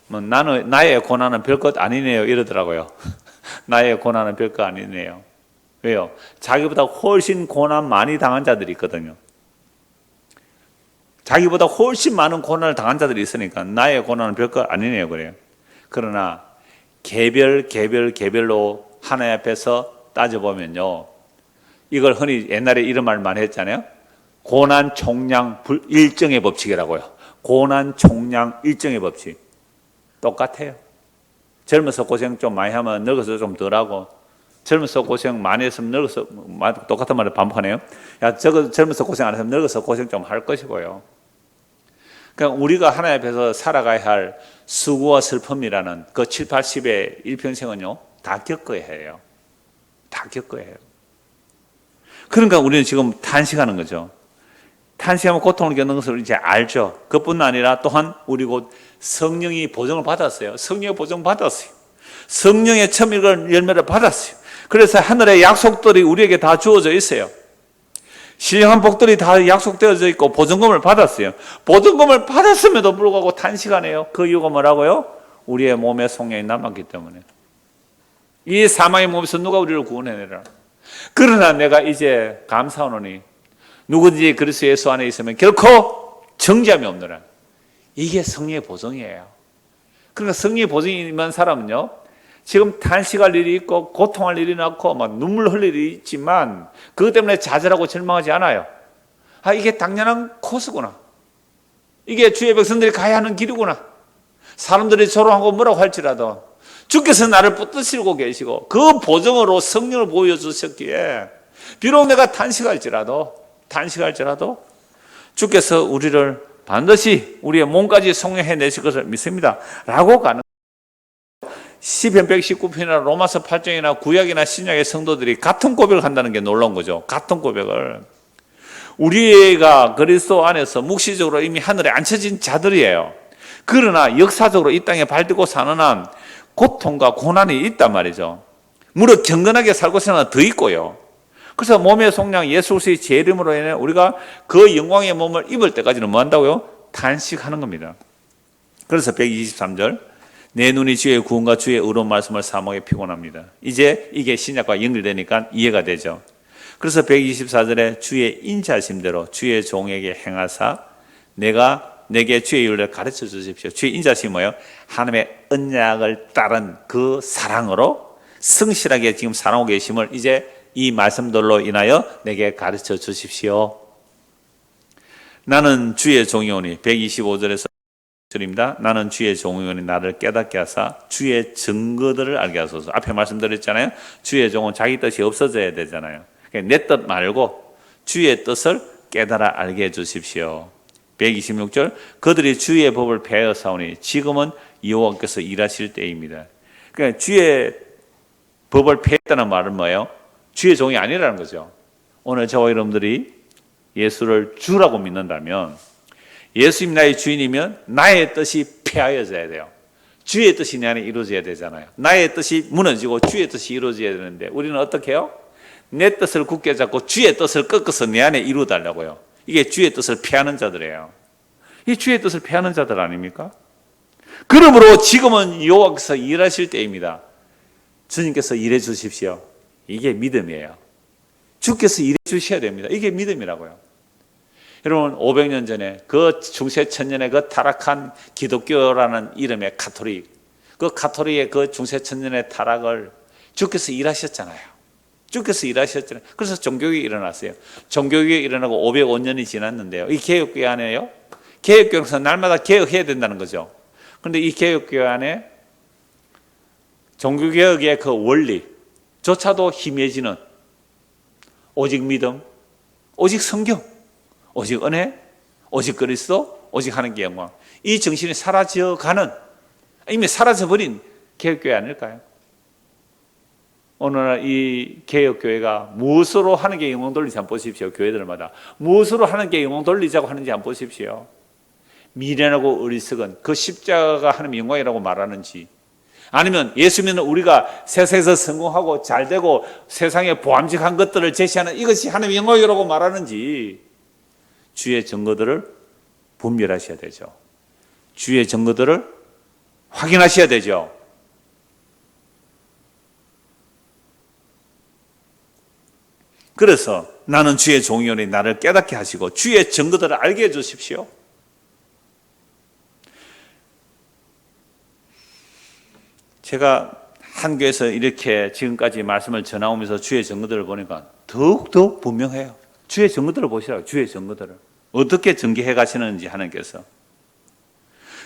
나의 고난은 별것 아니네요 이러더라고요. 나의 고난은 별것 아니네요. 왜요? 자기보다 훨씬 고난 많이 당한 자들이 있거든요. 자기보다 훨씬 많은 고난을 당한 자들이 있으니까 나의 고난은 별거 아니네요. 그래요. 그러나 개별로 하나님 앞에서 따져보면요, 이걸 흔히 옛날에 이런 말 많이 했잖아요. 고난 총량 일정의 법칙이라고요. 고난 총량 일정의 법칙. 똑같아요. 젊어서 고생 좀 많이 하면 늙어서 좀 덜하고, 젊어서 고생 많이 했으면 늙어서, 똑같은 말을 반복하네요. 야, 저거 젊어서 고생 안 했으면 늙어서 고생 좀 할 것이고요. 그러니까 우리가 하나님 앞에서 살아가야 할 수고와 슬픔이라는 그 7, 80의 일평생은요, 다 겪어야 해요. 다 겪어야 해요. 그러니까 우리는 지금 탄식하는 거죠. 탄식하면 고통을 겪는 것을 이제 알죠. 그뿐 아니라 또한 우리 곧 성령이 보증을 받았어요. 성령의 보증 받았어요. 성령의 첨익을 열매를 받았어요. 그래서 하늘의 약속들이 우리에게 다 주어져 있어요. 신령한 복들이 다 약속되어져 있고 보증금을 받았어요. 보증금을 받았음에도 불구하고 탄식하네요. 그 이유가 뭐라고요? 우리의 몸에 속량이 남았기 때문에. 이 사망의 몸에서 누가 우리를 구원해내라. 그러나 내가 이제 감사하노니 누구든지 그리스도 예수 안에 있으면 결코 정죄함이 없노라. 이게 성령의 보증이에요. 그러니까 성령의 보증이 있는 사람은요, 지금 탄식할 일이 있고 고통할 일이 많고 막 눈물 흘릴 일이 있지만 그것 때문에 좌절하고 절망하지 않아요. 아, 이게 당연한 코스구나. 이게 주의 백성들이 가야 하는 길이구나. 사람들이 조롱하고 뭐라고 할지라도 주께서 나를 붙드시고 계시고 그 보증으로 성령을 보여주셨기에 비록 내가 탄식할지라도 주께서 우리를 반드시 우리의 몸까지 속량해내실 것을 믿습니다 라고 가는 시편 119편이나 로마서 8장이나 구약이나 신약의 성도들이 같은 고백을 한다는 게 놀라운 거죠. 같은 고백을. 우리가 그리스도 안에서 묵시적으로 이미 하늘에 앉혀진 자들이에요. 그러나 역사적으로 이 땅에 발디고 사는 한 고통과 고난이 있단 말이죠. 무릇 경건하게 살고 있는 한 더 있고요. 그래서 몸의 속량 예수 그리스도의 제 이름으로 인해 우리가 그 영광의 몸을 입을 때까지는 뭐 한다고요? 탄식하는 겁니다. 그래서 123절 내 눈이 주의 구원과 주의 의로운 말씀을 사모하게 피곤합니다. 이제 이게 신약과 연결되니까 이해가 되죠. 그래서 124절에 주의 인자심대로 주의 종에게 행하사 내게 주의 윤례를 가르쳐 주십시오. 주의 인자심이 뭐예요? 하나님의 언약을 따른 그 사랑으로 성실하게 지금 살아오고 계심을 이제 이 말씀들로 인하여 내게 가르쳐 주십시오. 나는 주의 종이오니 125절에서 입니다. 나는 주의 종이오니 나를 깨닫게 하사 주의 증거들을 알게 하소서. 앞에 말씀드렸잖아요. 주의 종은 자기 뜻이 없어져야 되잖아요. 내 뜻 말고 주의 뜻을 깨달아 알게 해주십시오. 126절 그들이 주의 법을 배워사오니 지금은 여호와께서 일하실 때입니다. 그러니까 주의 법을 배웠다는 말은 뭐예요? 주의 종이 아니라는 거죠. 오늘 저와 여러분들이 예수를 주라고 믿는다면 예수님 나의 주인이면 나의 뜻이 폐하여져야 돼요. 주의 뜻이 내 안에 이루어져야 되잖아요. 나의 뜻이 무너지고 주의 뜻이 이루어져야 되는데 우리는 어떻게 해요? 내 뜻을 굳게 잡고 주의 뜻을 꺾어서 내 안에 이루어달라고요. 이게 주의 뜻을 폐하는 자들이에요. 이 주의 뜻을 폐하는 자들 아닙니까? 그러므로 지금은 여호와께서 일하실 때입니다. 주님께서 일해 주십시오. 이게 믿음이에요. 주께서 일해 주셔야 됩니다. 이게 믿음이라고요. 여러분 500년 전에 그 중세 천년의 그 타락한 기독교라는 이름의 가톨릭, 그 가톨릭의 그 중세 천년의 타락을 주께서 일하셨잖아요. 주께서 일하셨잖아요. 그래서 종교개혁이 일어났어요. 종교개혁이 일어나고 505년이 지났는데요. 이 개혁교회 안에요. 개혁교회에서 날마다 개혁해야 된다는 거죠. 그런데 이 개혁교회 안에 종교개혁의 그 원리조차도 희미해지는 오직 믿음, 오직 성경, 오직 은혜, 오직 그리스도, 오직 하나님께 영광. 이 정신이 사라져가는, 이미 사라져버린 개혁교회 아닐까요? 오늘날 이 개혁교회가 무엇으로 하나님께 영광 돌리지 한번 보십시오. 교회들마다 무엇으로 하나님께 영광 돌리자고 하는지 한번 보십시오. 미련하고 어리석은 그 십자가가 하나님의 영광이라고 말하는지, 아니면 예수 믿는 우리가 세상에서 성공하고 잘되고 세상에 보암직한 것들을 제시하는 이것이 하나님의 영광이라고 말하는지, 주의 증거들을 분별하셔야 되죠. 주의 증거들을 확인하셔야 되죠. 그래서 나는 주의 종이오니 나를 깨닫게 하시고 주의 증거들을 알게 해주십시오. 제가 한교에서 이렇게 지금까지 말씀을 전하오면서 주의 증거들을 보니까 더욱더 분명해요. 주의 증거들을 보시라고. 주의 증거들을 어떻게 전개해 가시는지 하나님께서.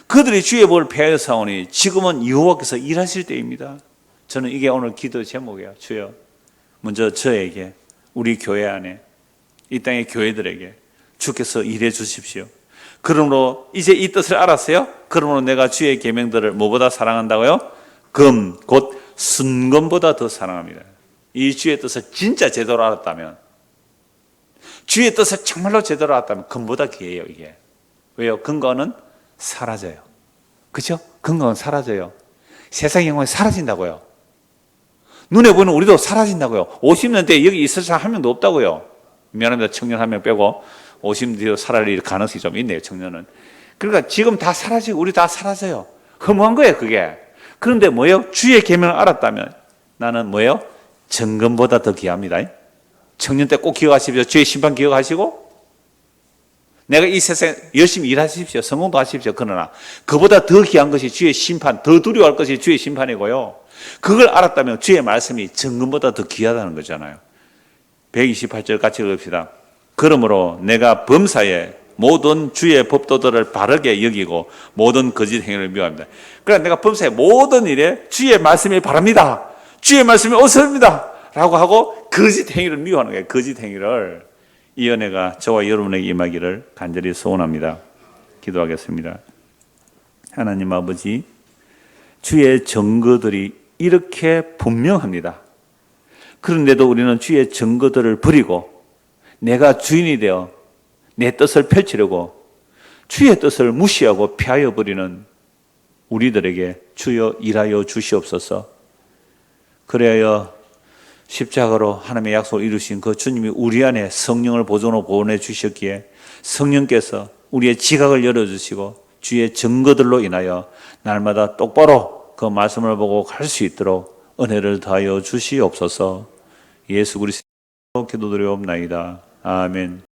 그들이 주의 법을 폐하여 사오니 지금은 여호와께서 일하실 때입니다. 저는 이게 오늘 기도 제목이에요. 주여, 먼저 저에게, 우리 교회 안에, 이 땅의 교회들에게 주께서 일해 주십시오. 그러므로 이제 이 뜻을 알았어요? 그러므로 내가 주의 계명들을 뭐보다 사랑한다고요? 금, 곧 순금보다 더 사랑합니다. 이 주의 뜻을 진짜 제대로 알았다면, 주의 뜻을 정말로 제대로 알았다면 금보다 귀해요, 이게. 왜요? 근거는 사라져요. 그렇죠? 근거는 사라져요. 세상의 영광이 사라진다고요. 눈에 보이는 우리도 사라진다고요. 50년대 여기 있을 사람 한 명도 없다고요. 미안합니다. 청년 한 명 빼고 50년 뒤로 살아날 가능성이 좀 있네요, 청년은. 그러니까 지금 다 사라지고 우리 다 사라져요. 허무한 거예요, 그게. 그런데 뭐예요? 주의 계명을 알았다면 나는 뭐예요? 정금보다 더 귀합니다. 청년 때 꼭 기억하십시오. 주의 심판 기억하시고, 내가 이 세상에 열심히 일하십시오. 성공도 하십시오. 그러나 그보다 더 귀한 것이 주의 심판, 더 두려워할 것이 주의 심판이고요. 그걸 알았다면 주의 말씀이 정금보다 더 귀하다는 거잖아요. 128절 같이 읽읍시다. 그러므로 내가 범사에 모든 주의 법도들을 바르게 여기고 모든 거짓 행위를 미워합니다. 그러나 내가 범사에 모든 일에 주의 말씀이 바랍니다. 주의 말씀이 옳습니다. 라고 하고 거짓 행위를 미워하는 거예요. 거짓 행위를. 이 은혜가 저와 여러분에게 임하기를 간절히 소원합니다. 기도하겠습니다. 하나님 아버지, 주의 증거들이 이렇게 분명합니다. 그런데도 우리는 주의 증거들을 버리고 내가 주인이 되어 내 뜻을 펼치려고 주의 뜻을 무시하고 피하여 버리는 우리들에게 주여 일하여 주시옵소서. 그래야 십자가로 하나님의 약속을 이루신 그 주님이 우리 안에 성령을 보존으로 보내주셨기에 성령께서 우리의 지각을 열어주시고 주의 증거들로 인하여 날마다 똑바로 그 말씀을 보고 갈 수 있도록 은혜를 더하여 주시옵소서. 예수 그리스도로 기도드리옵나이다. 아멘.